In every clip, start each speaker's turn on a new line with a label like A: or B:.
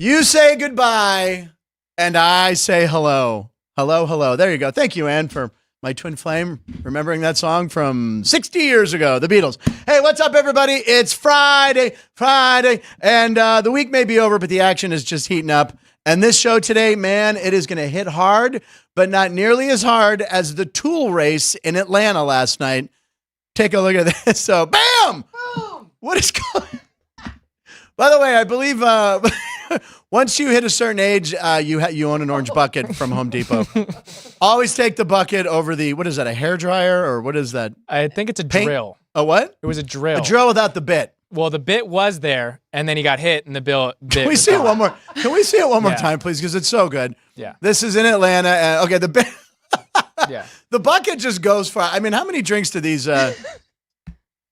A: You say goodbye, and I say hello. Hello, hello. There you go. Thank you, Ann, for my twin flame, remembering that song from 60 years ago, the Beatles. Hey, what's up, everybody? It's Friday, and the week may be over, but the action is just heating up. And this show today, man, it is going to hit hard, but not nearly as hard as the Tool race in Atlanta last night. Take a look at this. So, bam! Boom! What is going on? By the way, I believe once you hit a certain age, you own an orange bucket from Home Depot. Always take the bucket over the, what is that, a hairdryer or what is that?
B: I think it's a drill.
A: A what?
B: It was a drill.
A: A drill without the bit.
B: Well, the bit was there, and then he got hit, and the bit.
A: Can we see it one more? Can we see it one more time, please? Because it's so good.
B: Yeah.
A: This is in Atlanta. And, okay, the bit.
B: Yeah.
A: The bucket just goes for. I mean, how many drinks do these? Look at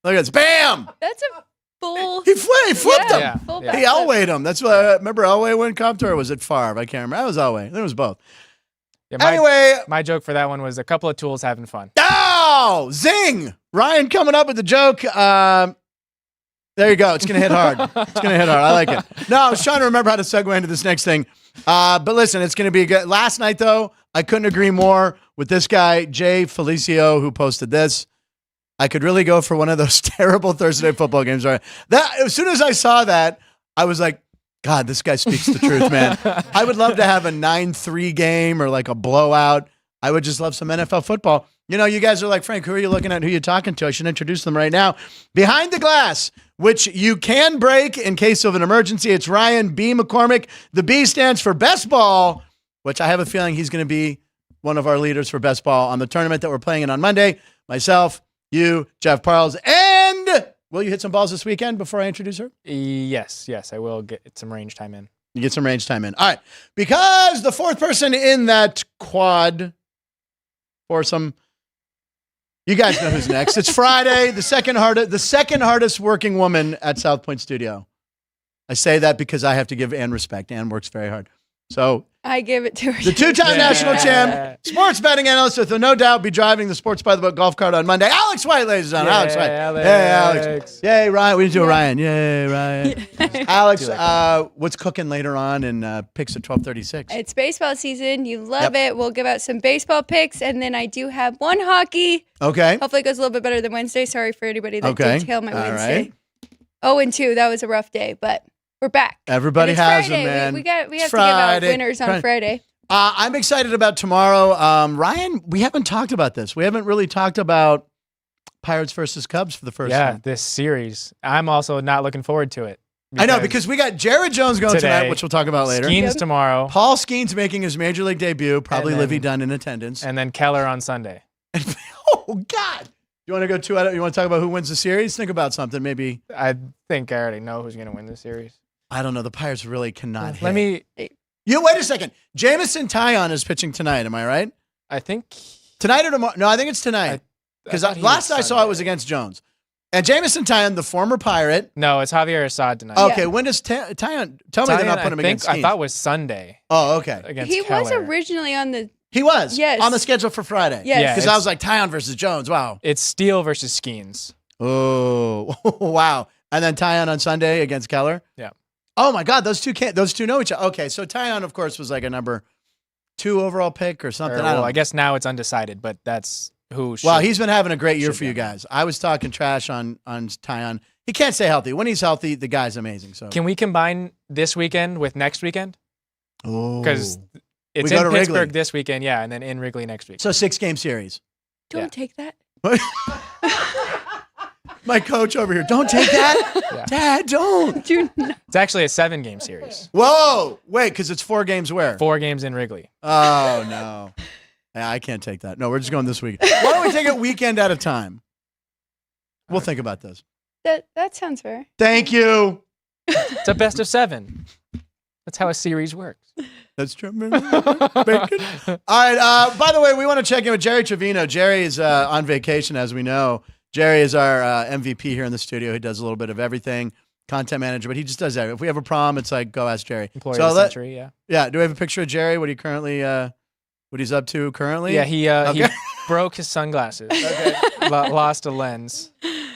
A: this. Bam!
C: That's a full.
A: He flipped him.
B: Yeah.
C: Full
A: He Elwayed him. That's what I remember. Elway went Compton, or was it Favre? I can't remember. That was Elway. It was both.
B: Yeah,
A: Anyway,
B: my joke for that one was a couple of tools having fun.
A: Oh, zing! Ryan coming up with the joke. There you go. It's going to hit hard. It's going to hit hard. I like it. No, I was trying to remember how to segue into this next thing. But listen, it's going to be good. Last night, though, I couldn't agree more with this guy, Jay Felicio, who posted this. I could really go for one of those terrible Thursday night football games. Right? As soon as I saw that, I was like, God, this guy speaks the truth, man. I would love to have a 9-3 game or like a blowout. I would just love some NFL football. You know, you guys are like, Frank, who are you looking at? Who are you talking to? I should introduce them right now. Behind the glass, which you can break in case of an emergency, it's Ryan B. McCormick. The B stands for best ball, which I have a feeling he's going to be one of our leaders for best ball on the tournament that we're playing in on Monday. Myself, you, Jeff Parles, and will you hit some balls this weekend before I introduce her?
B: Yes, I will get some range time in.
A: You get some range time in. All right. Because the fourth person in that quad foursome, you guys know who's next. It's Friday, the second hardest working woman at South Point Studio. I say that because I have to give Ann respect. Ann works very hard. So
C: I give it to her.
A: the two-time national champ, sports betting analyst with no doubt be driving the Sports by the Book golf cart on Monday. Alex White, ladies and gentlemen. Alex White. Hey, Alex. Yay, Ryan. We didn't do a Ryan. Yay, Ryan. Alex, what's cooking later on in picks at 12:36?
C: It's baseball season. You love it. We'll give out some baseball picks, and then I do have one hockey.
A: Okay.
C: Hopefully it goes a little bit better than Wednesday. Sorry for anybody that did tail my Wednesday.
A: Right.
C: 0-2. That was a rough day, but we're back.
A: Everybody has
C: Friday.
A: them, man.
C: We have to give out winners on Friday.
A: I'm excited about tomorrow. Ryan, we haven't talked about this. We haven't really talked about Pirates versus Cubs for the first time.
B: Yeah, this series. I'm also not looking forward to it.
A: I know, because we got Jared Jones going tonight, which we'll talk about later.
B: Skeens tomorrow.
A: Paul Skeens making his Major League debut. Probably Livy Dunn in attendance.
B: And then Keller on Sunday.
A: Oh, God. You want to go 2 out? You want to talk about who wins the series? Think about something, maybe.
B: I think I already know who's going to win this series.
A: I don't know. The Pirates really cannot hit.
B: Let me...
A: You wait a second. Jamison Tyon is pitching tonight. Am I right?
B: I think...
A: Tonight or tomorrow? No, I think it's tonight. Because last I saw it was against Jones. And Jamison Tyon, the former Pirate.
B: No, it's Javier Assad tonight.
A: Okay, when does Tyon... Tell me they're not putting him against Skeens.
B: I thought it was Sunday.
A: Oh, okay.
B: Against
C: He
B: Keller.
C: was originally on the...
A: He was.
C: Yes.
A: On the schedule for Friday.
C: Yes.
A: Because I was like, Tyon versus Jones. Wow.
B: It's Steele versus Skeens.
A: Oh, wow. And then Tyon on Sunday against Keller?
B: Yeah.
A: Oh, my God. Those two know each other. Okay, so Tyon, of course, was like a number 2 overall pick or something.
B: I guess now it's undecided, but that's who should.
A: Well, he's been having a great year for you guys. I was talking trash on Tyon. He can't stay healthy. When he's healthy, the guy's amazing. So
B: can we combine this weekend with next weekend?
A: Oh.
B: Because it's in Pittsburgh this weekend, yeah, and then in Wrigley next week.
A: So 6-game series.
C: Don't take that.
A: My coach over here, don't take that. Yeah. Dad, don't.
B: It's actually a 7-game series.
A: Whoa. Wait, because it's 4 games where?
B: 4 games in Wrigley.
A: Oh, no. Yeah, I can't take that. No, we're just going this week. Why don't we take it weekend at a time? We'll think about this.
C: That sounds fair.
A: Thank you.
B: It's a best of 7. That's how a series works.
A: That's true. Bacon. All right. By the way, we want to check in with Jerry Trevino. Jerry is on vacation, as we know. Jerry is our MVP here in the studio. He does a little bit of everything, content manager, but he just does that. If we have a problem, it's like, go ask Jerry.
B: Employee of the century, yeah.
A: Yeah. Do we have a picture of Jerry? What he currently, what he's up to currently?
B: Yeah, he broke his sunglasses. Okay. Lost a lens.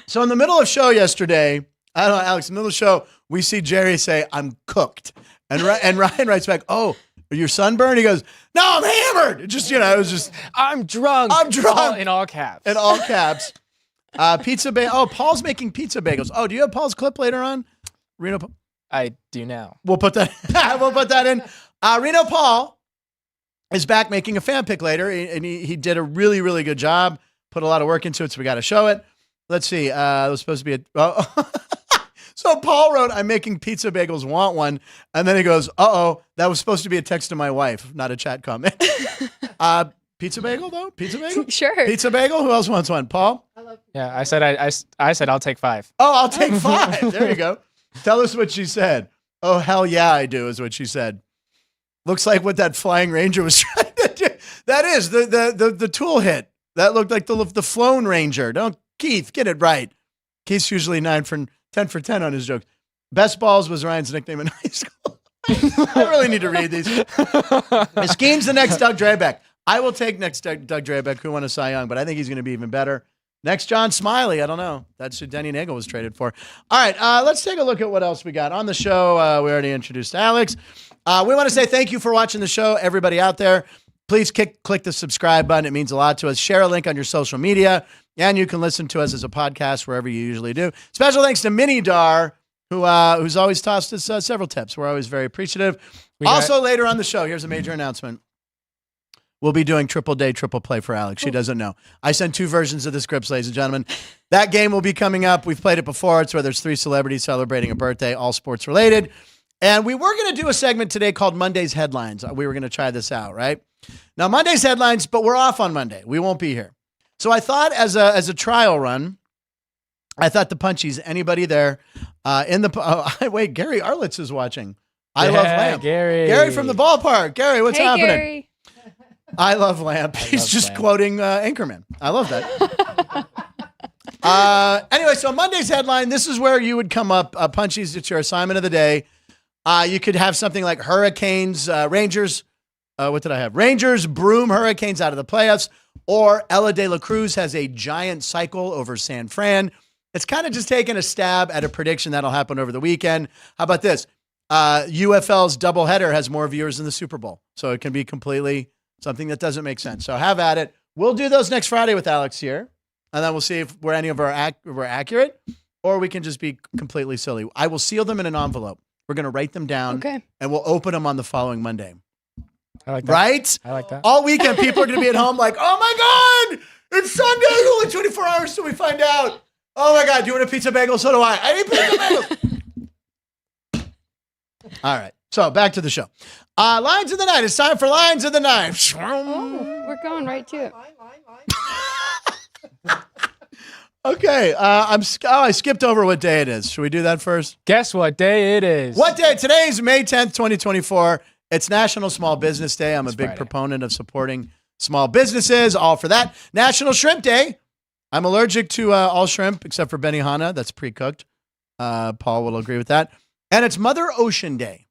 A: So in the middle of show yesterday, I don't know, Alex, in the middle of the show, we see Jerry say, "I'm cooked." And Ryan writes back, "Oh, are you sunburned?" He goes, "No, I'm hammered." It just, it was just
B: I'm drunk.
A: I'm drunk.
B: In all caps.
A: in all caps. Paul's making pizza bagels. Oh, do you have Paul's clip later on? Reno.
B: I do now.
A: We'll put that. We'll put that in. Reno Paul is back making a fan pick later, and he did a really, really good job. Put a lot of work into it, so we got to show it. Let's see. It was supposed to be So Paul wrote, "I'm making pizza bagels, want one?" And then he goes, that was supposed to be a text to my wife, not a chat comment. Pizza bagel, though? Pizza bagel?
C: Sure.
A: Pizza bagel? Who else wants one? Paul?
B: Yeah, I said I said I'll take 5.
A: Oh, I'll take 5. There you go. Tell us what she said. Oh, hell yeah, I do, is what she said. Looks like what that Flying Ranger was trying to do. That is the tool hit. That looked like the Flown Ranger. Don't, Keith, get it right. Keith's usually 10 for 10 on his jokes. Best balls was Ryan's nickname in high school. I really need to read these. Eskeen's the next Doug Drabeck. I will take next Doug Drabeck, who won a Cy Young, but I think he's going to be even better. Next, John Smiley. I don't know. That's who Denny Nagel was traded for. All right, let's take a look at what else we got. On the show, we already introduced Alex. We want to say thank you for watching the show, everybody out there. Please click the subscribe button. It means a lot to us. Share a link on your social media, and you can listen to us as a podcast wherever you usually do. Special thanks to Minnie Dar, who's always tossed us several tips. We're always very appreciative. Later on the show, here's a major announcement. We'll be doing triple day, triple play for Alex. She doesn't know. I sent 2 versions of the scripts, ladies and gentlemen. That game will be coming up. We've played it before. It's where there's 3 celebrities celebrating a birthday, all sports related. And we were going to do a segment today called Monday's Headlines. We were going to try this out, right? Now, Monday's Headlines, but we're off on Monday. We won't be here. So I thought as a trial run, I thought the Punchies, anybody there wait, Gary Arlitz is watching. I love Lamp. Gary from the ballpark. Gary, what's happening?
C: Gary.
A: I love Lamp. He's just
B: Lamp.
A: quoting Anchorman. I love that. Anyway, so Monday's headline, this is where you would come up. Punchies, it's your assignment of the day. You could have something like Hurricanes, Rangers. What did I have? Rangers broom Hurricanes out of the playoffs. Or Ella De La Cruz has a giant cycle over San Fran. It's kind of just taking a stab at a prediction that'll happen over the weekend. How about this? UFL's doubleheader has more viewers than the Super Bowl. So it can be completely something that doesn't make sense. So have at it. We'll do those next Friday with Alex here. And then we'll see if we're any of we're accurate, or we can just be completely silly. I will seal them in an envelope. We're going to write them down.
C: Okay.
A: And we'll open them on the following Monday.
B: I like that.
A: Right?
B: I like that.
A: All weekend, people are going to be at home like, oh my God, it's Sunday. Only 24 hours till we find out. Oh my God, do you want a pizza bagel? So do I. I need pizza bagels. All right. So back to the show. Lines of the Night. It's time for Lines of the Night.
C: Oh, we're going right to it.
A: Okay. I skipped over what day it is. Should we do that first?
B: Guess what day it is?
A: What day? Today is May 10th, 2024. It's National Small Business Day. I'm a big
B: Friday.
A: proponent of supporting small businesses. All for that. National Shrimp Day. I'm allergic to all shrimp except for Benihana. That's pre-cooked. Paul will agree with that. And it's Mother Ocean Day.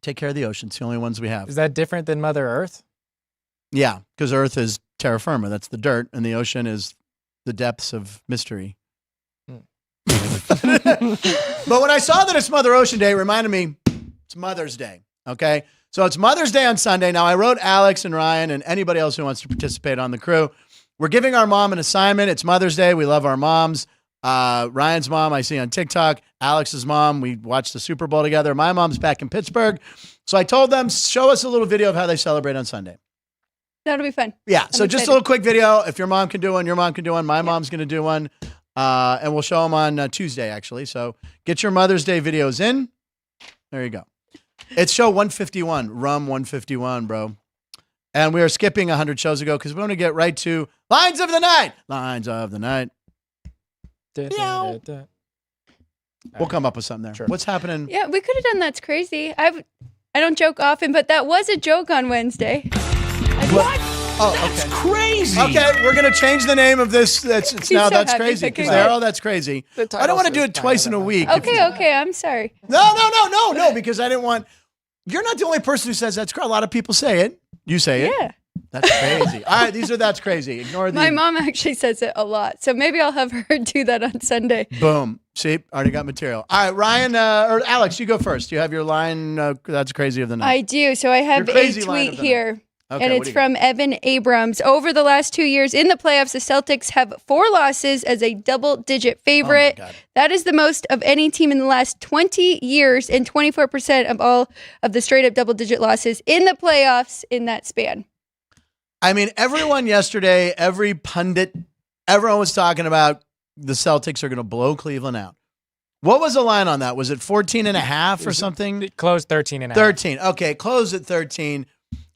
A: Take care of the ocean. It's the only ones we have.
B: Is that different than Mother Earth?
A: Yeah, because Earth is terra firma. That's the dirt. And the ocean is the depths of mystery. But when I saw that it's Mother Ocean Day, it reminded me it's Mother's Day. Okay? So it's Mother's Day on Sunday. Now, I wrote Alex and Ryan and anybody else who wants to participate on the crew. We're giving our mom an assignment. It's Mother's Day. We love our moms. Ryan's mom, I see on TikTok. Alex's mom, we watched the Super Bowl together. My mom's back in Pittsburgh. So I told them, show us a little video of how they celebrate on Sunday.
C: That'll be fun.
A: Yeah. So just a little quick video. If your mom can do one, your mom can do one. My mom's going to do one. And we'll show them on Tuesday, actually. So get your Mother's Day videos in. There you go. It's show 151, Rum 151, bro. And we are skipping 100 shows ago because we want to get right to Lines of the Night. Lines of the Night. We'll come up with something there. Sure. What's happening?
C: Yeah, we could have done That's Crazy. I don't joke often, but that was a joke on Wednesday.
A: What? Oh,
D: That's
A: okay.
D: crazy.
A: Okay, we're going to change the name of this. It's now
C: so
A: That's
C: happy
A: Crazy.
C: picking
A: Because
C: it.
A: oh, that's crazy. I don't want to do it twice in a week.
C: Okay, I'm sorry.
A: No, because I didn't want. You're not the only person who says that's crazy. A lot of people say it. You say it.
C: Yeah.
A: That's crazy. All right, that's crazy. Ignore the.
C: My mom actually says it a lot, so maybe I'll have her do that on Sunday.
A: Boom. See, already got material. All right, Ryan or Alex, you go first. You have your line. That's crazy of the night.
C: I do. So I have
A: Your
C: a
A: crazy line
C: tweet
A: of the
C: here.
A: Okay,
C: And
A: what
C: it's
A: do you got?
C: from Evan Abrams. Over the last 2 years in the playoffs, the Celtics have 4 losses as a double-digit favorite.
A: God.
C: That is the most of any team in the last 20 years and 24% of all of the straight-up double-digit losses in the playoffs in that span.
A: I mean, everyone yesterday, every pundit, everyone was talking about the Celtics are going to blow Cleveland out. What was the line on that? Was it 14.5 or something?
B: It closed 13.5.
A: 13. Okay, close at 13.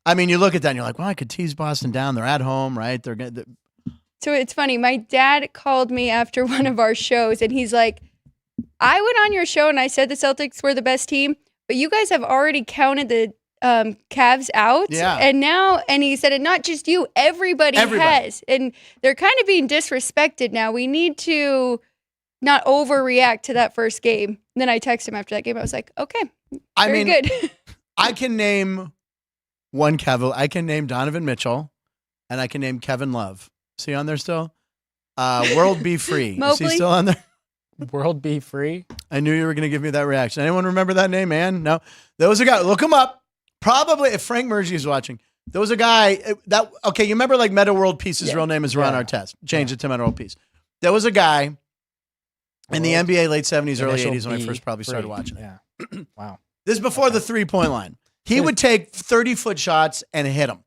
A: I mean, you look at that and you're like, well, I could tease Boston down. They're at home, right? They're good.
C: So it's funny. My dad called me after one of our shows, and he's like, I went on your show and I said the Celtics were the best team, but you guys have already counted the Cavs out.
A: Yeah.
C: And he said, and not just you, everybody has. And they're kind of being disrespected now. We need to not overreact to that first game. And then I texted him after that game. I was like, okay, very good.
A: I can name one Kevin. I can name Donovan Mitchell, and I can name Kevin Love. Is he on there still? World Be Free. Is he still on there?
B: World Be Free?
A: I knew you were going to give me that reaction. Anyone remember that name, man? No. There was a guy. Look him up. Probably, if Frank Murgy is watching, there was a guy that, okay, you remember like Meta World Peace's real name is Ron Artest. Change it to Meta World Peace. There was a guy in the NBA late 70s, early 80s when I first probably started watching it.
B: Yeah. Wow.
A: This is before the 3-point line. He would take 30-foot shots and hit them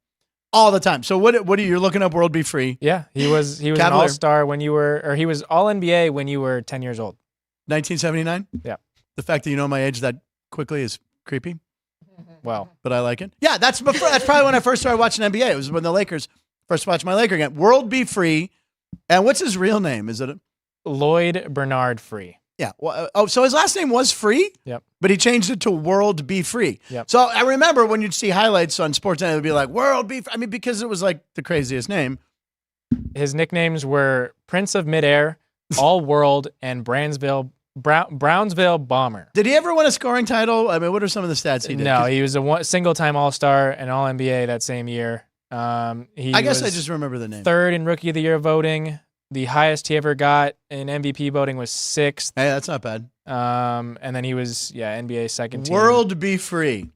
A: all the time. So what are you looking up? World Be Free.
B: Yeah, he was an all-star when you were, or he was all-NBA when you were 10 years old.
A: 1979?
B: Yeah.
A: The fact that you know my age that quickly is creepy.
B: Well,
A: but I like it. Yeah, that's probably when I first started watching NBA. It was when the Lakers first watched my Laker game. World Be Free. And what's his real name? Is it
B: Lloyd Bernard Free.
A: Yeah. Well, so his last name was Free?
B: Yep.
A: But he changed it to World Be Free.
B: Yep.
A: So I remember when you'd see highlights on SportsNet, it would be like, World Be Free. I mean, because it was like the craziest name.
B: His nicknames were Prince of Midair, All World, and Brownsville Bomber.
A: Did he ever win a scoring title? I mean, what are some of the stats he did?
B: No, he was a single-time All-Star and All-NBA that same year.
A: I guess I just remember the name.
B: 3rd in Rookie of the Year voting. The highest he ever got in MVP voting was 6th.
A: Hey, that's not bad.
B: And then he was, NBA second team.
A: World Be Free.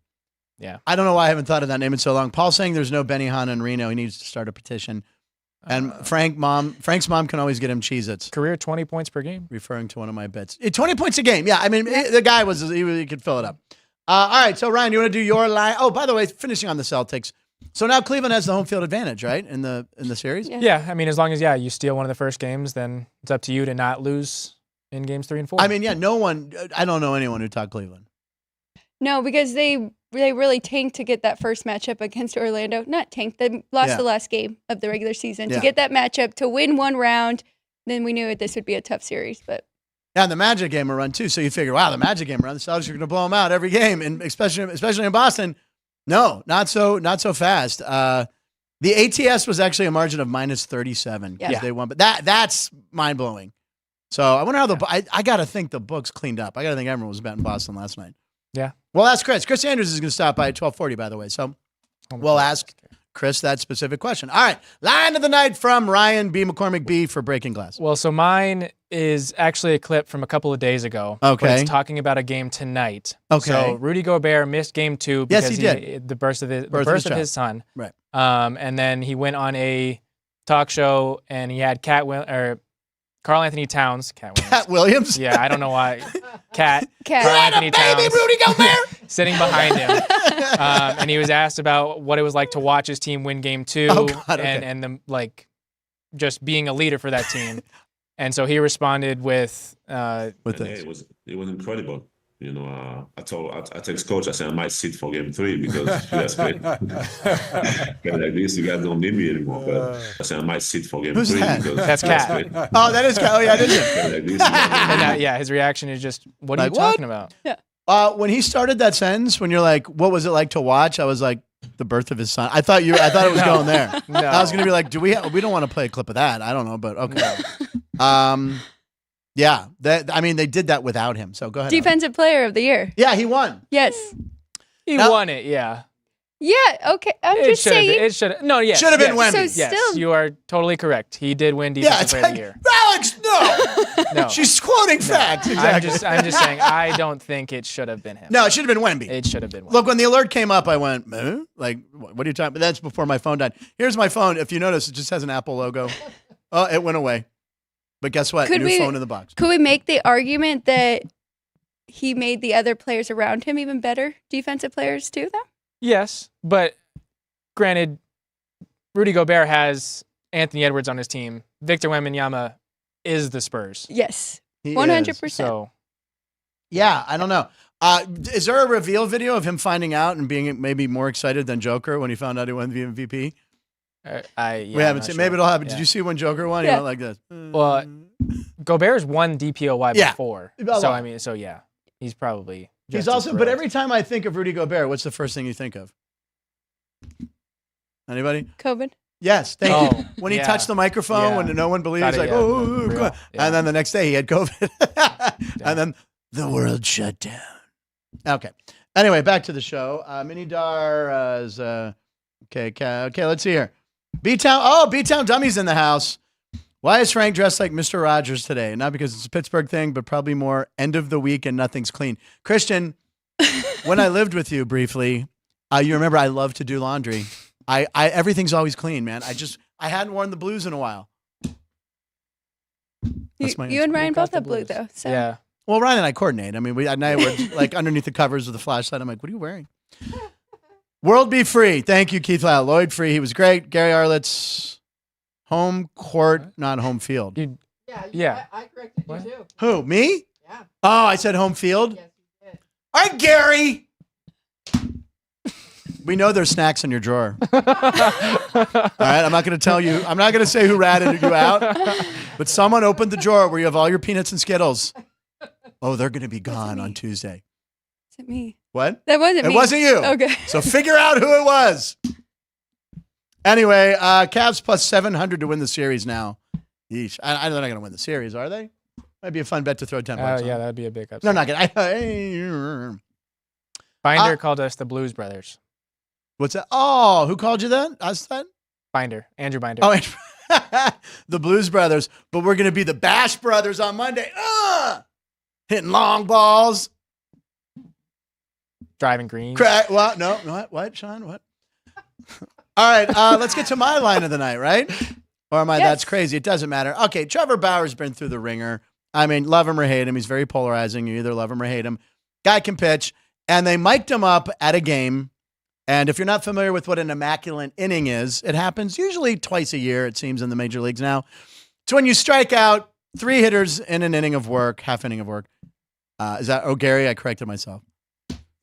B: Yeah.
A: I don't know why I haven't thought of that name in so long. Paul's saying there's no Benihana in Reno. He needs to start a petition. And Frank's mom can always get him Cheez-Its.
B: Career 20 points per game.
A: Referring to one of my bets. 20 points a game. Yeah, I mean, the guy he could fill it up. All right, so Ryan, you want to do your line? Oh, by the way, finishing on the Celtics. So now Cleveland has the home field advantage, right, in the series?
B: Yeah, I mean, as long as, you steal one of the first games, then it's up to you to not lose in games 3 and 4.
A: I mean, I don't know anyone who talked Cleveland.
C: No, because they really tanked to get that first matchup against Orlando. Not tanked, they lost the last game of the regular season. To get that matchup, to win one round, then we knew this would be a tough series. But
A: yeah, and the Magic game will run too. So you figure, wow, the Magic game run, the Celtics are going to blow them out every game, and especially in Boston. No, not so fast. The ATS was actually a margin of -37 because they won, but that's mind blowing. So I wonder how I got to think the books cleaned up. I got to think everyone was betting Boston last night.
B: Yeah.
A: Well, that's Chris. Chris Andrews is going to stop by at 12:40, by the way. So we'll ask Chris that specific question. All right. Line of the night from Ryan B. McCormick B. for Breaking Glass.
B: Well, so mine is actually a clip from a couple of days ago.
A: Okay.
B: But it's talking about a game tonight.
A: Okay.
B: So Rudy Gobert missed game 2 because
A: he did.
B: The birth of his son.
A: Right.
B: And then he went on a talk show and he had Carl Anthony Towns.
A: Cat Williams?
B: Yeah, I don't know why. Carl
A: Anthony
B: Towns.
A: Baby Rudy Gobert.
B: Sitting behind him. And he was asked about what it was like to watch his team win game 2 and the, just being a leader for that team. And so he responded with
D: this. It was incredible. You know, I text coach, I said, I might sit for game 3 because you guys play. Like this, you guys don't need me anymore. But I said, I might sit for game 3 because
B: that's Cat.
A: Oh, that is Cat. Oh, yeah, it is.
D: Like this,
B: and his reaction is just, what are you talking about?
C: Yeah.
A: When he started that sentence, when you're like, what was it like to watch? I was like, the birth of his son. I thought it was going there.
B: No.
A: I was going to be like, we don't want to play a clip of that. I don't know, but okay.
B: No.
A: Yeah, they did that without him. So go ahead.
C: Defensive Player of the Year.
A: Yeah, he won.
C: Yes.
B: He won it, yeah.
C: Yeah, okay. I'm just saying.
B: It should have. No, yes.
A: Should have been
B: yes,
A: Wemby.
C: So
B: Yes,
C: still,
B: you are totally correct. He did win
A: Yeah,
B: Defensive
A: it's
B: Player of
A: like,
B: the Year.
A: Alex, no.
B: No.
A: She's quoting facts. Exactly.
B: I'm just saying, I don't think it should have been him.
A: No, it should have been Wemby.
B: It should have been Wemby.
A: Look, when the alert came up, I went, like, what are you talking about? That's before my phone died. Here's my phone. If you notice, it just has an Apple logo. Oh, it went away. But guess what? New phone in the box.
C: Could we make the argument that he made the other players around him even better defensive players too, though?
B: Yes, but granted, Rudy Gobert has Anthony Edwards on his team. Victor Wembanyama is the Spurs.
C: Yes,
A: He
C: 100%.
A: is.
B: So,
A: Yeah, I don't know. Is there a reveal video of him finding out and being maybe more excited than Joker when he found out he won the MVP? We haven't seen. Maybe it'll happen.
B: Yeah.
A: Did you see when Joker won?
C: Yeah.
A: He went like this.
B: Well, Gobert's won DPOY
A: Yeah.
B: before.
A: A lot.
B: So, I mean, yeah, he's probably
A: He's
B: just as
A: also. But
B: thrilled.
A: every time I think of Rudy Gobert, what's the first thing you think of? Anybody?
C: COVID.
A: Yes, thank
B: Oh,
A: you. When he
B: yeah.
A: touched the microphone,
B: Yeah.
A: when no one believed,
B: Got
A: he's
B: it,
A: like,
B: yeah,
A: oh,
B: no, real.
A: God.
B: Yeah.
A: And then the next day he had COVID.
B: Yeah.
A: And then the world shut down. Okay. Anyway, back to the show. Minidar is, okay, let's see here. B-Town Dummy's in the house. Why is Frank dressed like Mr. Rogers today? Not because it's a Pittsburgh thing, but probably more end of the week and nothing's clean. Christian, when I lived with you briefly, you remember I love to do laundry. I everything's always clean, man. I hadn't worn the blues in a while. That's my
C: You and
A: answer.
C: Ryan
B: got
C: both
B: the
C: have blue,
B: blues.
C: though. So.
B: Yeah.
A: Well, Ryan and I coordinate. I mean, at night we're like underneath the covers with a flashlight. I'm like, what are you wearing? World be free. Thank you, Keith Lau. Lloyd Free. He was great. Gary Arlitt's home court, not home field.
B: Yeah.
E: I corrected
B: What?
E: you too.
A: Who? Me?
E: Yeah.
A: Oh, I said home field.
E: Yes, you did.
A: All right, Gary. We know there's snacks in your drawer. All right, I'm not going to tell you. I'm not going to say who ratted you out, but someone opened the drawer where you have all your peanuts and Skittles. Oh, they're going to be gone on Tuesday.
C: Is it me?
A: What?
C: That wasn't
A: It
C: me.
A: wasn't you.
C: Okay.
A: So figure out who it was. Anyway, Cavs plus 700 to win the series now. Yeesh. They're not going to win the series, are they? Might be a fun bet to throw 10 bucks on.
B: Yeah, that'd be a big upset.
A: No, not going to.
B: Binder called us the Blues Brothers.
A: What's that? Oh, who called you that? Us that?
B: Binder. Andrew Binder.
A: Oh, the Blues Brothers. But we're going to be the Bash Brothers on Monday. Hitting long balls.
B: Driving green.
A: Well, no. What, Sean? What? All right, let's get to my line of the night, right? Or am I,
C: Yes.
A: that's crazy. It doesn't matter. Okay, Trevor Bauer's been through the ringer. I mean, love him or hate him. He's very polarizing. You either love him or hate him. Guy can pitch. And they mic'd him up at a game. And if you're not familiar with what an immaculate inning is, it happens usually twice a year, it seems, in the major leagues now. It's when you strike out 3 hitters in an inning of work, half inning of work. Gary, I corrected myself.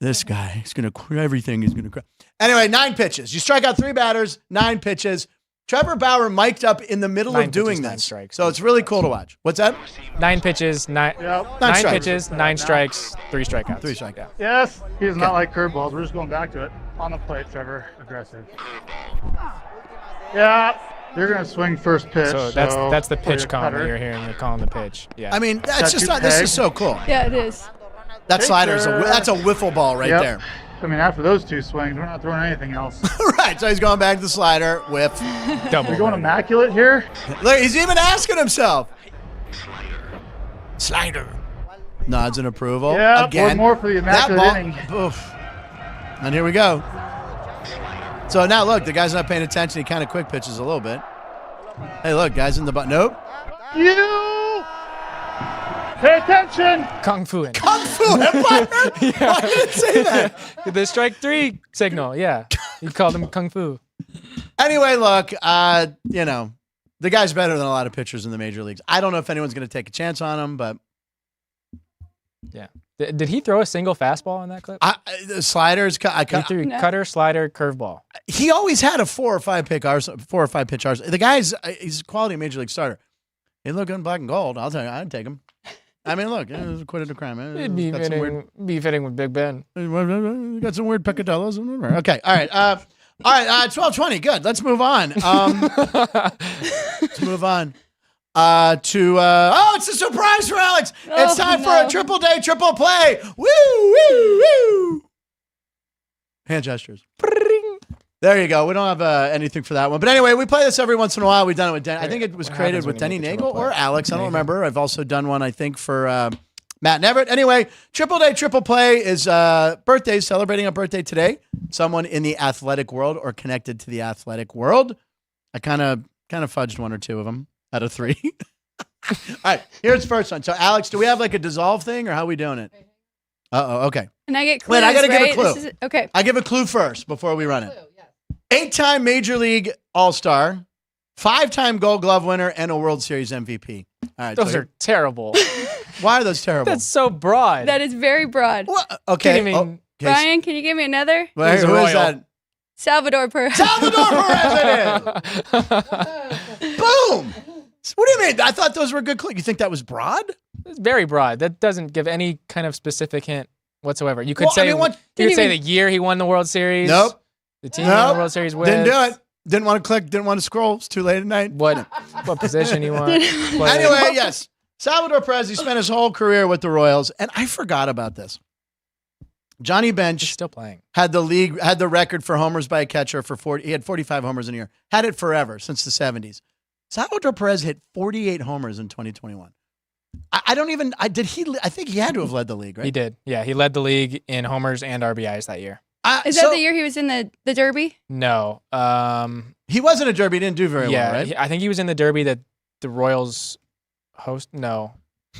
A: This guy is going to, everything is going to. Anyway, 9 pitches. You strike out 3 batters, 9 pitches. Trevor Bauer mic'd up in the middle
B: 9
A: of doing
B: pitches, 9
A: this.
B: strikes,
A: So
B: 9
A: it's really
B: strikeouts.
A: cool to watch. What's that?
B: 9 pitches, 9
A: 9 strikes.
B: pitches, 9 strikes, 3 strikeouts.
A: 3 strikeouts.
F: Yes, he does not like curveballs. We're just going back to it. On the plate, Trevor. Aggressive. Yeah, you're going to swing first pitch.
B: So that's the
F: for your
B: pitch count that
F: cutter.
B: you're hearing. They're calling the pitch. Yeah.
A: I mean, that's
F: Got
A: just
F: two
A: not, this is
F: pegs.
A: so cool.
C: Yeah, it is.
A: That slider's
F: Pitcher.
A: that's a wiffle ball right
F: Yep.
A: there.
F: I mean, after those 2 swings, we're not throwing anything else.
A: Right, so he's going back to the slider, whiff.
B: Double.
F: You're going immaculate here?
A: Look, he's even asking himself. Slider. Nods in approval.
F: Yeah,
A: Again.
F: one more for the
A: That
F: immaculate
A: ball.
F: inning.
A: Oof. And here we go. So now look, the guy's not paying attention. He kind of quick pitches a little bit. Hey, look, guys in the butt. Nope.
F: You pay attention.
B: Kung Fu.
A: Kung Fu Empire? Why did it say that?
B: The strike 3 signal. Yeah. You called him Kung Fu.
A: Anyway, look, the guy's better than a lot of pitchers in the major leagues. I don't know if anyone's going to take a chance on him, but
B: Yeah. Did he throw a single fastball in that clip?
A: the sliders.
B: He threw
C: No.
B: cutter, slider, curveball.
A: He always had a 4 or 5 pitch arsenal. The guy's he's a quality major league starter. He look in black and gold. I'll tell you, I'd take him. I mean, look, it was acquitted of crime.
B: It'd be
A: Got some weird,
B: fitting with Big Ben.
A: got some weird peccadillos. Okay, all right. 12:20. Good. Let's move on. Let's move on. It's a surprise for Alex. It's time for a triple day, triple play. Woo, woo, woo. Hand gestures. There you go. We don't have anything for that one. But anyway, we play this every once in a while. We've done it with Denny. I think it was created with Denny Nagel or Alex. I don't remember. I've also done one, I think, for Matt Neverett. Anyway, Triple Day, Triple Play is birthdays, celebrating a birthday today. Someone in the athletic world or connected to the athletic world. I kind of fudged one or two of them out of three. All right, here's the first one. So, Alex, do we have like a dissolve thing or how are we doing it? Uh-oh, okay.
C: And I get clues,
A: Wait, I got to
C: right?
A: give a clue.
C: Okay.
A: I give a clue first before we run it. 8-time Major League All-Star, 5-time Gold Glove winner, and a World Series MVP. All right,
B: Those are terrible.
A: Why are those terrible?
B: That's so broad.
C: That is very broad.
A: What? Okay.
B: Okay.
C: Brian, can you give me another?
A: Who is that?
C: Salvador Perez.
A: Salvador Perez it is. Boom. What do you mean? I thought those were good clues. You think that was broad?
B: It's very broad. That doesn't give any kind of specific hint whatsoever. You could say the year he won the World Series.
A: Nope.
B: The team won the World Series with.
A: Didn't do it. Didn't want to click. Didn't want to scroll. It's too late at night.
B: What position he won.
A: Anyway, yes. Salvador Perez, he spent his whole career with the Royals, and I forgot about this. Johnny Bench
B: He's still playing.
A: had the record for homers by a catcher for 40. He had 45 homers in a year. Had it forever since the 70s. Salvador Perez hit 48 homers in 2021. I think he had to have led the league, right?
B: He did. Yeah, he led the league in homers and RBIs that year.
C: Is that the year he was in the Derby?
B: No.
A: He wasn't a Derby. He didn't do very well, right?
B: I think he was in the Derby that the Royals host. No.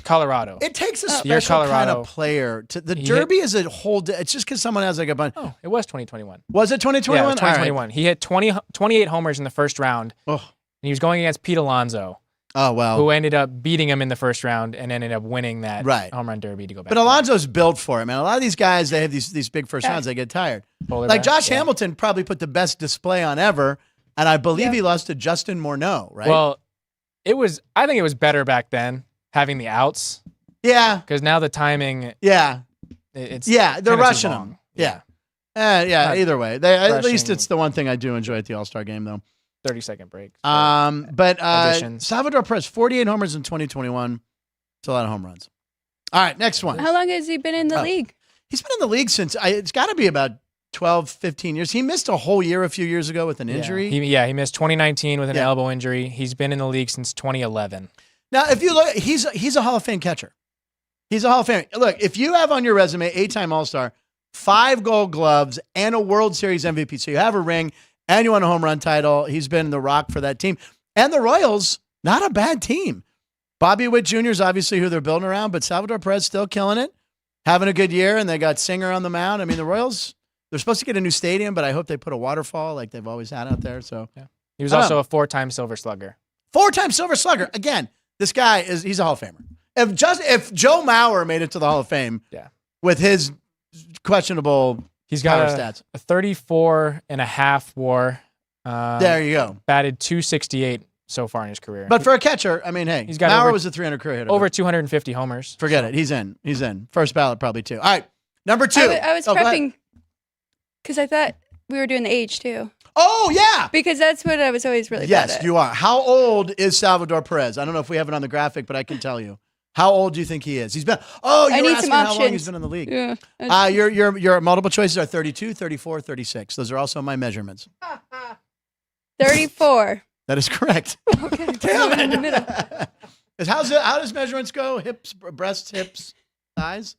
B: Colorado.
A: It takes a special kind of player. The Derby is a whole. It's just because someone has like a bunch.
B: Oh, it was 2021.
A: Was it 2021?
B: Yeah, it was 2021. Right. He hit 28 homers in the first round.
A: Oh.
B: And he was going against Pete Alonso.
A: Oh, wow.
B: Who ended up beating him in the first round and ended up winning that home run derby to go back.
A: But Alonso's built for it, man. A lot of these guys, they have these big first rounds, they get tired. Like Josh Hamilton probably put the best display on ever, and I believe he lost to Justin Morneau, right?
B: Well, I think it was better back then, having the outs.
A: Yeah.
B: Because now the timing.
A: Yeah.
B: They're
A: rushing them. Yeah. Either way. At least it's the one thing I do enjoy at the All-Star game, though.
B: 30-second break.
A: Salvador Perez, 48 homers in 2021. It's a lot of home runs. All right, next one.
C: How long has he been in the league?
A: He's been in the league since, it's got to be about 12, 15 years. He missed a whole year a few years ago with an injury.
B: He missed 2019 with an elbow injury. He's been in the league since 2011.
A: Now, if you look, he's a Hall of Fame catcher. He's a Hall of Fame. Look, if you have on your resume 8-time All-Star, 5 Gold Gloves, and a World Series MVP, so you have a ring, and you won a home run title. He's been the rock for that team. And the Royals, not a bad team. Bobby Witt Jr. is obviously who they're building around, but Salvador Perez still killing it, having a good year, and they got Singer on the mound. I mean, the Royals, they're supposed to get a new stadium, but I hope they put a waterfall like they've always had out there. So
B: He was also a 4-time Silver Slugger.
A: 4-time Silver Slugger. Again, this guy he's a Hall of Famer. If Joe Mauer made it to the Hall of Fame with his questionable
B: He's got
A: stats.
B: a 34.5 WAR.
A: There you go.
B: Batted .268 so far in his career.
A: But for a catcher, I mean, hey, Mauer was a 300 career hitter.
B: Over 250 homers.
A: Forget it. He's in. First ballot probably too. All right, number 2.
C: I was prepping because I thought we were doing the age too.
A: Oh, yeah.
C: Because that's what I was always really bad at.
A: Yes, you are. How old is Salvador Perez? I don't know if we have it on the graphic, but I can tell you. How old do you think he is? He's been. Oh, you were asking how long he's been in the league.
C: Yeah.
A: Your multiple choices are 32, 34, 36. Those are also my measurements.
C: 34.
A: That is correct.
C: Okay.
A: Damn it.
C: In the middle.
A: How does measurements go? Hips, breasts, hips, thighs?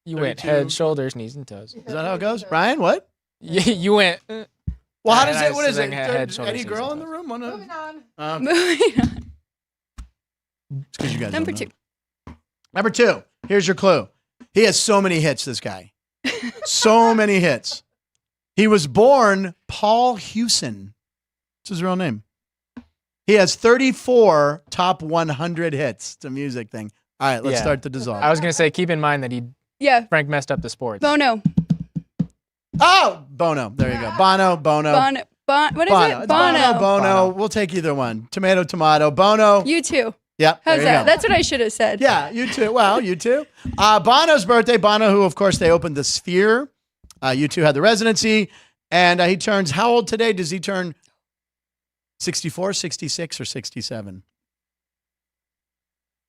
B: You went head, shoulders, knees, and toes.
A: Is that how it goes? Brian, what?
B: You went.
A: Well, how does it? What is it?
B: Head, shoulders,
A: Any girl in the room?
E: Moving on.
C: Moving on.
A: It's because you guys
C: Number
A: don't
C: 2.
A: know. Number 2. Here's your clue. He has so many hits, this guy. So many hits. He was born Paul Hewson. That's his real name. He has 34 top 100 hits. It's a music thing. All right, let's start the dissolve.
B: I was going to say, keep in mind that Frank messed up the sports.
C: Bono.
A: Oh, Bono. There you go. Bono.
C: What is it?
A: Bono. We'll take either one. Tomato. Bono.
C: You too.
A: Yep.
C: How's that? That's what I should have said.
A: Yeah, you too. Well, you too. Bono's birthday. Bono, who, of course, they opened the Sphere. U2 had the residency. And he turns, how old today? Does he turn 64, 66, or 67?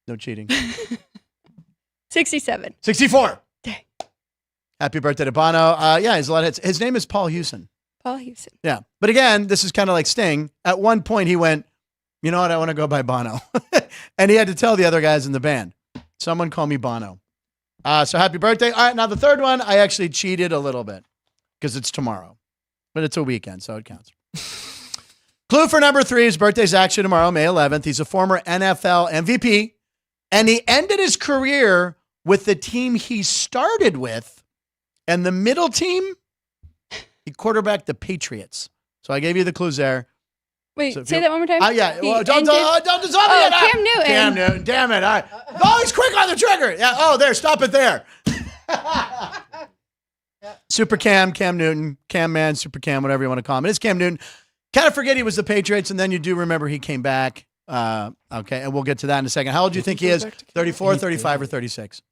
A: No cheating.
C: 67.
A: 64.
C: Dang.
A: Happy birthday to Bono. Yeah, he's a lot of hits. His name is Paul Hewson.
C: Paul Houston.
A: Yeah. But again, this is kind of like Sting. At one point, he went, you know what? I want to go by Bono. And he had to tell the other guys in the band, someone call me Bono. So happy birthday. All right. Now, the third one, I actually cheated a little bit because it's tomorrow, but it's a weekend, so it counts. Clue for number 3. His birthday's actually tomorrow, May 11th. He's a former NFL MVP, and he ended his career with the team he started with, and the middle team, he quarterbacked the Patriots. So I gave you the clues there.
C: Wait, say that one more time.
A: Yeah. Well, don't dissolve it.
C: Cam Newton.
A: Cam Newton. Damn it. All right. Oh, he's quick on the trigger. Yeah. Oh, there. Stop it there. Super Cam Newton, Cam Man, Super Cam, whatever you want to call him. It is Cam Newton. Kind of forget he was the Patriots, and then you do remember he came back. Okay, and we'll get to that in a second. How old do you think he is? 34, 35, or 36?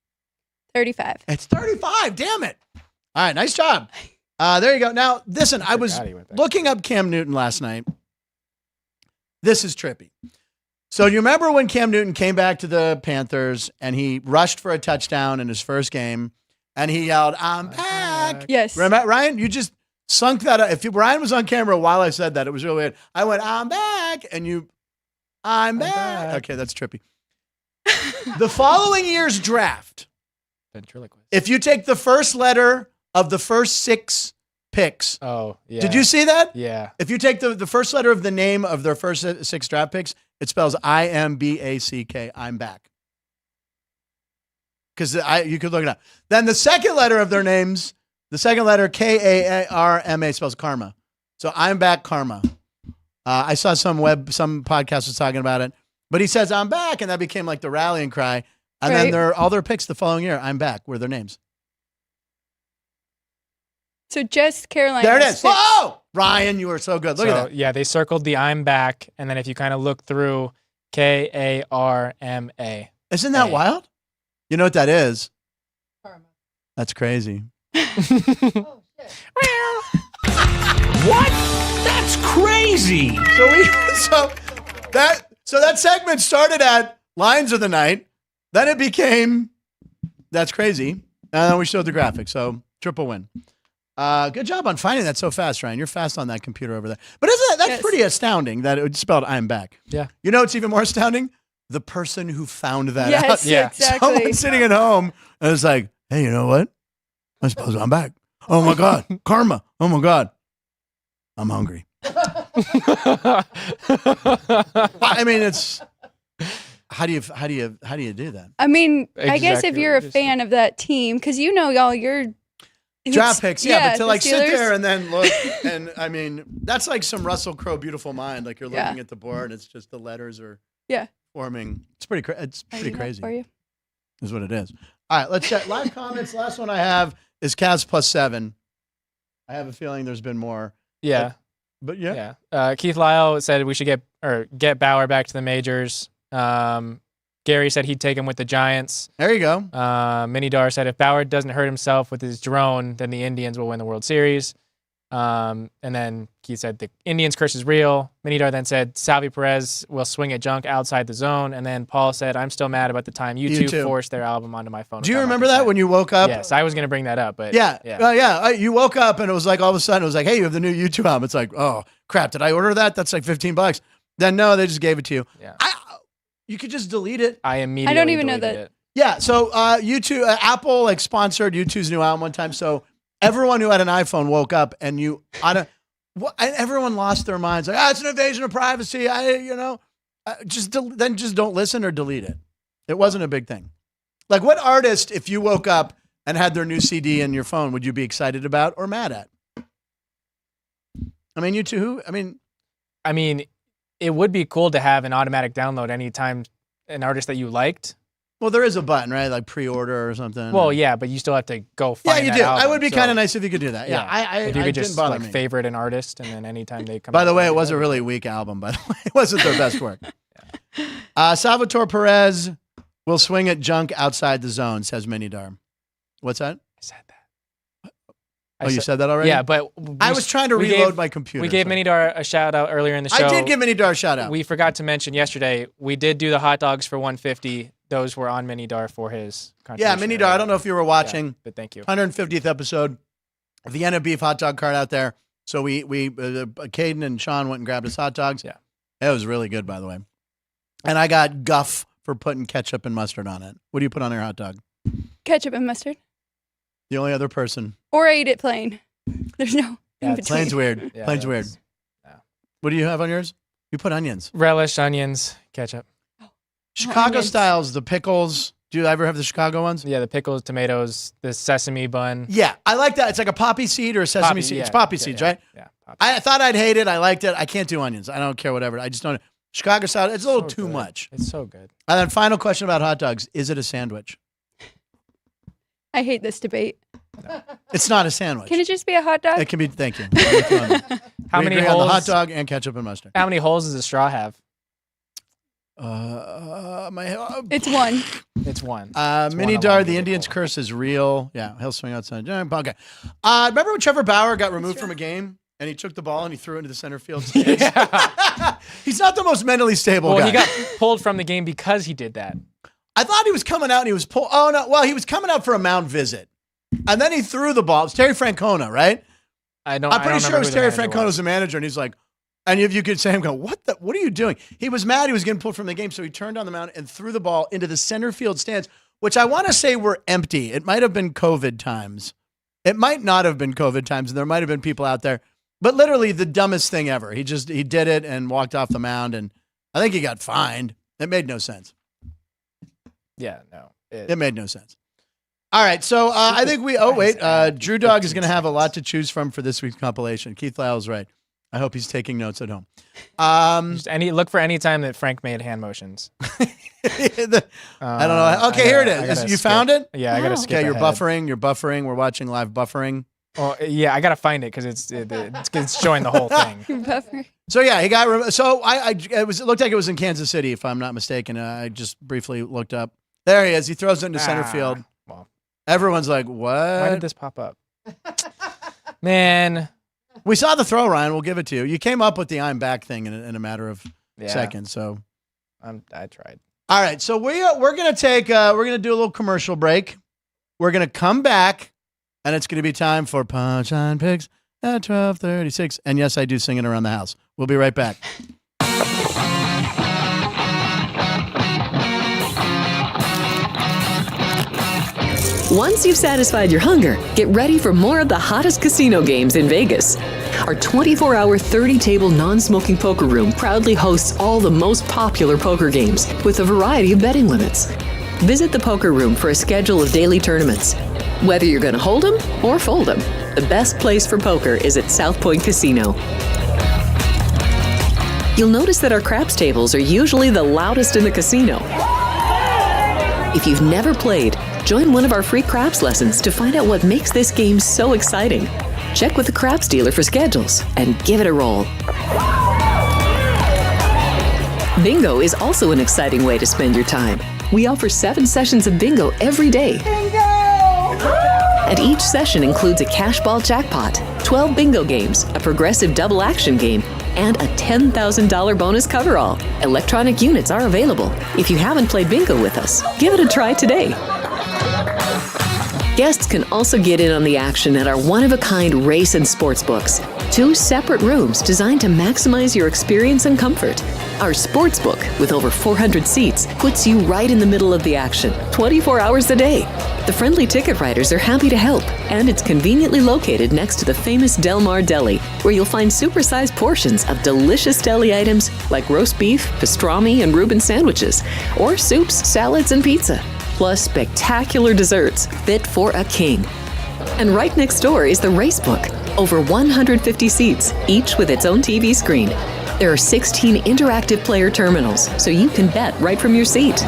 C: 35.
A: It's 35. Damn it. All right, nice job. There you go. Now, listen, I was looking up Cam Newton last night. This is trippy. So you remember when Cam Newton came back to the Panthers and he rushed for a touchdown in his first game and he yelled, "I'm back."
C: Yes.
A: Remember, Ryan? You just sunk that up. If Ryan was on camera while I said that, it was really weird. I went, "I'm back," and you, I'm back. Okay, that's trippy. The following year's draft, if you take the first letter of the first 6 picks.
B: Oh, yeah.
A: Did you see that?
B: Yeah.
A: If you take the first letter of the name of their first 6 draft picks, it spells IMBACK. I'm back. Because you could look it up. Then the second letter of their names, the second letter KARMA spells karma. So I'm back, karma. I saw some podcast was talking about it, but he says I'm back, and that became like the rallying cry. And then all their picks the following year, I'm back, were their names.
C: So just Carolina.
A: There it is. Whoa! Ryan, you were so good. Look at that.
B: Yeah, they circled the I'm back, and then if you kind of look through KARMA.
A: Isn't that wild? You know what that is? Karma. That's crazy.
E: Oh, shit. What? That's crazy.
A: So that segment started at Lines of the Night. Then it became That's Crazy. And then we showed the graphic. So triple win. Good job on finding that so fast, Ryan. You're fast on that computer over there. But isn't that's pretty astounding that it spelled I'm back.
B: Yeah.
A: You know what's even more astounding? The person who found that out.
C: Yes,
B: Yeah.
C: exactly.
A: Someone sitting at home and it's like, hey, you know what? I suppose I'm back. Oh my God. Karma. Oh my God. I'm hungry. I mean, it's how do you do that?
C: I mean, I guess if
B: Exactly
C: you're
B: what
C: a
B: you're
C: fan of that team, because you know y'all, you're
A: Draft picks, but to
C: the
A: like sit
C: Steelers.
A: there and then look, and I mean, that's like some Russell Crowe beautiful mind. Like you're looking at the board, and it's just the letters are forming. It's pretty crazy.
C: For you.
A: Is what it is. All right, let's check live comments. Last one I have is Cavs +7. I have a feeling there's been more.
B: Yeah.
A: But yeah.
B: Keith Lyle said we should get Bauer back to the majors. Gary said he'd take him with the Giants.
A: There you go.
B: Minidar said if Bauer doesn't hurt himself with his drone, then the Indians will win the World Series. And then Keith said the Indians' curse is real. Minidar then said Salvi Perez will swing at junk outside the zone. And then Paul said, I'm still mad about the time you two forced their album onto my phone.
A: Do you remember that when you woke up?
B: Yes, I was going to bring that up. But
A: you woke up and it was like all of a sudden it was like, hey, you have the new YouTube album. It's like, oh, crap, did I order that? That's like $15. Then no, they just gave it to you.
B: Yeah.
A: You could just delete it.
B: I immediately
C: I don't even know
B: deleted
C: that.
B: it.
A: Yeah, so YouTube, Apple like sponsored YouTube's new album one time. So everyone who had an iPhone woke up and everyone lost their minds. Like, it's an invasion of privacy. Just don't listen or delete it. It wasn't a big thing. Like what artist, if you woke up and had their new CD in your phone, would you be excited about or mad at? I mean, you two, who?
B: I mean, it would be cool to have an automatic download anytime an artist that you liked.
A: Well, there is a button, right? Like pre-order or something.
B: Well, yeah, but you still have to go find
A: Yeah, you
B: that
A: do.
B: album,
A: It would be kind of nice if you could do that. Yeah,
B: if you could just
A: didn't bother me.
B: favorite an artist and then anytime they come
A: By
B: out
A: the way,
B: with
A: it was a really weak album, by the way. It wasn't their best work. Salvatore Perez will swing at junk outside the zone, says Minidar. What's that?
B: I said that.
A: You said that already?
B: Yeah, but
A: I was trying to reload my computer.
B: We gave Minidar a shout out earlier in the show.
A: I did give Minidar a shout out.
B: We forgot to mention yesterday, we did do the hot dogs for 150. Those were on Minidar for his
A: Yeah,
B: contribution.
A: Minidar, I don't know if you were watching.
B: But thank you.
A: 150th episode. Vienna beef hot dog cart out there. So Caden and Sean went and grabbed us hot dogs.
B: Yeah.
A: It was really good, by the way. And I got guff for putting ketchup and mustard on it. What do you put on your hot dog?
C: Ketchup and mustard.
A: The only other person.
C: Or I eat it plain. There's no in
B: Yeah,
C: between.
A: Plain's weird.
B: Yeah,
A: Plain's weird.
B: yeah.
A: What do you have on yours? You put onions.
B: Relish, onions, ketchup.
A: Chicago
C: onions.
A: styles, the pickles. Do you ever have the Chicago ones?
B: Yeah, the pickles, tomatoes, the sesame bun.
A: Yeah, I like that. It's like a poppy seed or a sesame seed. It's poppy seeds, right?
B: Yeah. Poppy.
A: I thought I'd hate it. I liked it. I can't do onions. I don't care whatever. I just don't. Chicago style, it's a little
B: So
A: too
B: good.
A: much.
B: It's so good.
A: And then final question about hot dogs. Is it a sandwich?
C: I hate this debate.
A: It's not a sandwich.
C: Can it just be a hot dog?
A: It can be, thank you.
B: How
A: We
B: many
A: agree on
B: holes?
A: the hot dog and ketchup and mustard.
B: How many holes does a straw have?
C: It's one.
B: It's one.
A: Mini
B: one
A: Dar,
B: along
A: the
B: with
A: Indians
B: the
A: curse is real. Yeah, he'll swing outside. Okay. Remember when Trevor Bauer got removed from a game and he took the ball and he threw it into the center field?
B: Yeah.
A: He's not the most mentally stable
B: Well,
A: guy.
B: he got pulled from the game because he did that.
A: I thought he was coming out and he was pulled. Oh, no. Well, he was coming out for a mound visit. And then he threw the ball. It's Terry Francona, right?
B: I'm
A: I'm pretty sure it was Terry Francona's the manager. And he's like, and if you could say him go, what are you doing? He was mad he was getting pulled from the game. So he turned on the mound and threw the ball into the center field stands, which I want to say were empty. It might have been COVID times. It might not have been COVID times. And there might have been people out there. But literally the dumbest thing ever. He did it and walked off the mound. And I think he got fined. It made no sense.
B: Yeah, no.
A: It made no sense. All right, so I think Drew Dog is going to have a lot to choose from for this week's compilation. Keith Lyle's right. I hope he's taking notes at home.
B: Just look for any time that Frank made hand motions.
A: I don't know. Okay, here it is. You found it?
B: Yeah, I got to skip
A: Okay, you're
B: ahead.
A: buffering. You're buffering. We're watching live buffering.
B: Oh, yeah, I got to find it because it's showing the whole thing.
C: Buffer.
A: So yeah, he got. So it looked like it was in Kansas City, if I'm not mistaken. I just briefly looked up. There he is. He throws it into center field.
B: Well,
A: Everyone's like, "What?"
B: why did this pop up? Man.
A: We saw the throw, Ryan. We'll give it to you. You came up with the "I'm back" thing in a matter of
B: Yeah,
A: seconds. So,
B: I tried.
A: all right. So we're gonna do a little commercial break. We're gonna come back, and it's gonna be time for Punchline Picks at 12:36. And yes, I do sing it around the house. We'll be right back.
G: Once you've satisfied your hunger, get ready for more of the hottest casino games in Vegas. Our 24-hour, 30-table non-smoking poker room proudly hosts all the most popular poker games with a variety of betting limits. Visit the poker room for a schedule of daily tournaments. Whether you're going to hold 'em or fold 'em, the best place for poker is at South Point Casino. You'll notice that our craps tables are usually the loudest in the casino. If you've never played, join one of our free craps lessons to find out what makes this game so exciting. Check with the craps dealer for schedules and give it a roll. Bingo is also an exciting way to spend your time. We offer 7 sessions of bingo every day. And each session includes a cash ball jackpot, 12 bingo games, a progressive double action game, and a $10,000 bonus coverall. Electronic units are available. If you haven't played bingo with us, give it a try today. Guests can also get in on the action at our one-of-a-kind race and sports books. 2 separate rooms designed to maximize your experience and comfort. Our sports book, with over 400 seats, puts you right in the middle of the action, 24 hours a day. The friendly ticket writers are happy to help, and it's conveniently located next to the famous Del Mar Deli, where you'll find supersized portions of delicious deli items like roast beef, pastrami, and Reuben sandwiches, or soups, salads, and pizza, plus spectacular desserts fit for a king. And right next door is the race book, over 150 seats, each with its own TV screen. There are 16 interactive player terminals, so you can bet right from your seat.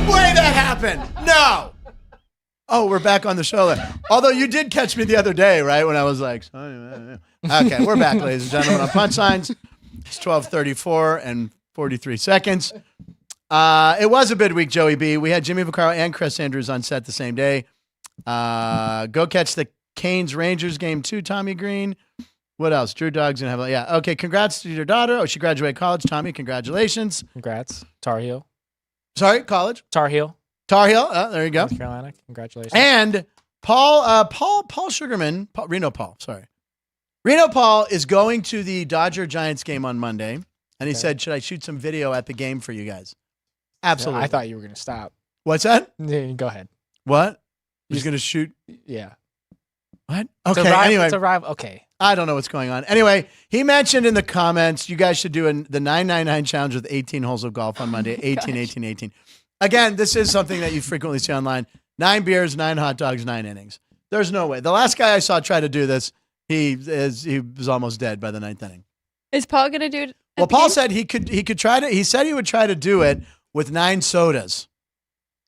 A: Way that happened. No. Oh, we're back on the show there. Although you did catch me the other day, right? When I was like, okay, we're back, ladies and gentlemen, on Punchlines. It's 12:34 and 43 seconds. It was a bid week, Joey B. We had Jimmy Vaccaro and Chris Andrews on set the same day. Go catch the Canes Rangers game 2, Tommy Green. What else? Drew Dog's going to have, yeah. Okay, congrats to your daughter. Oh, she graduated college. Tommy, congratulations.
B: Congrats. Tar Heel.
A: Sorry, college?
B: Tar Heel.
A: Tar Heel. Oh, there you go.
B: North Carolina. Congratulations.
A: And Paul Sugarman, Reno Paul is going to the Dodger-Giants game on Monday, and he said, should I shoot some video at the game for you guys? Absolutely.
B: I thought you were going to stop.
A: What's that?
B: Yeah, go ahead.
A: What? He's going to shoot?
B: Yeah.
A: What? Okay, anyway.
B: It's a rival. Okay.
A: I don't know what's going on. Anyway, he mentioned in the comments, you guys should do the 999 challenge with 18 holes of golf on Monday, 18, 18, 18. Again, this is something that you frequently see online. 9 beers, 9 hot dogs, 9 innings. There's no way. The last guy I saw try to do this, he was almost dead by the 9th inning.
C: Is Paul going to do it?
A: Well, Paul said he could try to. He said he would try to do it with 9 sodas.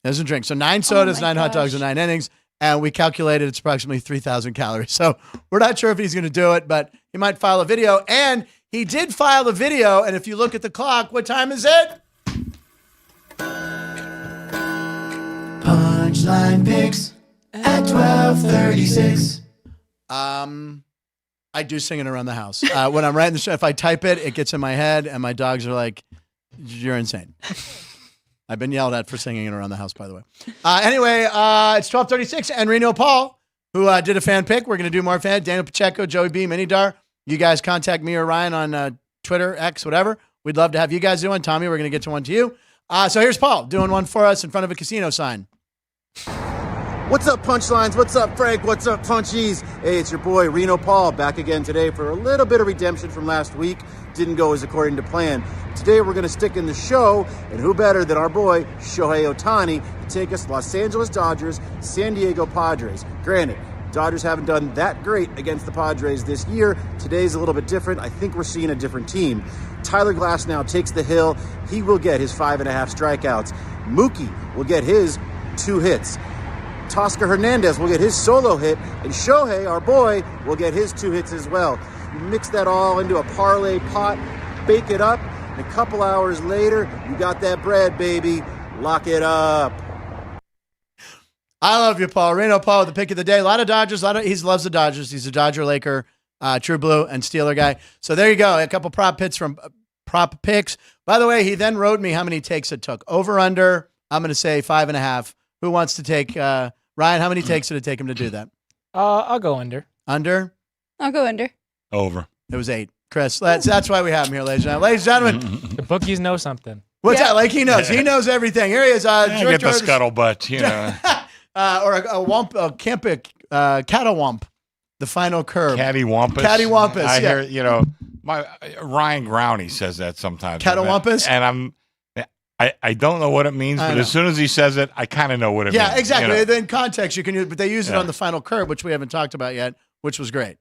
A: He doesn't drink. So 9 sodas, 9 hot dogs, and 9 innings. And we calculated it's approximately 3,000 calories. So we're not sure if he's going to do it, but he might file a video. And he did file a video. And if you look at the clock, what time is it? Punchline picks at 12:36. I do sing it around the house. When I'm writing the show, if I type it, it gets in my head, and my dogs are like, "You're insane." I've been yelled at for singing it around the house, by the way. Anyway, it's 12:36, and Reno Paul, who did a fan pick. We're going to do more fan. Daniel Pacheco, Joey B, Minidar. You guys contact me or Ryan on Twitter, X, whatever. We'd love to have you guys do one. Tommy, we're going to get to one to you. So here's Paul doing one for us in front of a casino sign.
H: What's up, Punchlines? What's up, Frank? What's up, Punchies? Hey, it's your boy, Reno Paul, back again today for a little bit of redemption from last week. Didn't go as according to plan. Today, we're going to stick in the show, and who better than our boy, Shohei Ohtani, to take us Los Angeles Dodgers, San Diego Padres. Granted, Dodgers haven't done that great against the Padres this year. Today's a little bit different. I think we're seeing a different team. Tyler Glasnow takes the hill. He will get his 5.5 strikeouts. Mookie will get his 2 hits. Toscar Hernandez will get his solo hit, and Shohei, our boy, will get his 2 hits as well. You mix that all into a parlay pot, bake it up, and a couple hours later, you got that bread, baby. Lock it up.
A: I love you, Paul. Reno Paul with the pick of the day. A lot of Dodgers. He loves the Dodgers. He's a Dodger, Laker, True Blue, and Steeler guy. So there you go. A couple prop picks. By the way, he then wrote me how many takes it took. Over, under, I'm going to say 5.5. Who wants to take, Ryan, how many takes did it take him to do that?
B: I'll go under.
A: Under?
C: I'll go under.
I: Over.
A: It was 8. Chris, that's why we have him here, ladies and gentlemen. Ladies and gentlemen.
B: The bookies know something.
A: What's that? Like he knows. He knows everything. Here he is.
I: Get the scuttlebutt, you know.
A: Or a womp, catawamp. The final curve.
I: Cattywampus.
A: Cattywampus,
I: I
A: yeah.
I: hear, my Ryan Growney says that sometimes.
A: Catawampus?
I: And I don't know what it means, but as soon as he says it, I kind of know what it means.
A: Yeah, exactly.
I: You know?
A: In context, you can use, but they use it on the final curve, which we haven't talked about yet, which was great.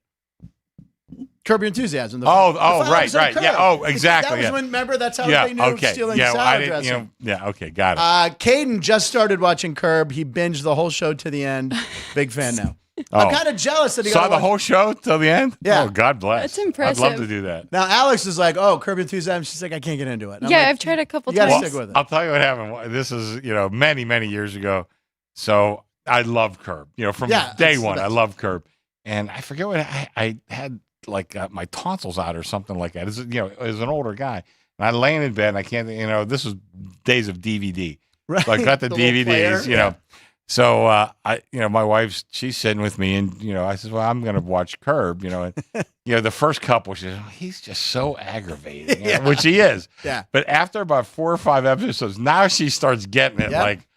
A: Curb Your Enthusiasm.
I: Right. Yeah. Oh, exactly.
A: That was when, remember, that's how they knew stealing salad dressing.
I: Okay, got it.
A: Caden just started watching Curb. He binged the whole show to the end. Big fan now. I'm kind of jealous that he
I: saw the whole show till the end.
A: Yeah.
I: Oh, God bless.
C: That's impressive.
I: I'd love to do that.
A: Now Alex is like, "Oh, Curb Your Enthusiasm." She's like, "I can't get into it."
C: Yeah, like, I've tried a couple times.
A: You gotta stick with it.
I: I'll tell you what happened. This is many years ago. So I love Curb. From day one, I love Curb. And I forget what I had, like my tonsils out or something like that. As an older guy, and I laying in bed, and I can't. This was days of DVD. Right. So I got the DVDs. So my wife's she's sitting with me, and I said, "Well, I'm going to watch Curb." And the first couple, she said, "He's just so aggravating," which he is.
A: Yeah.
I: But after about 4 or 5 episodes, now she starts getting it. Like,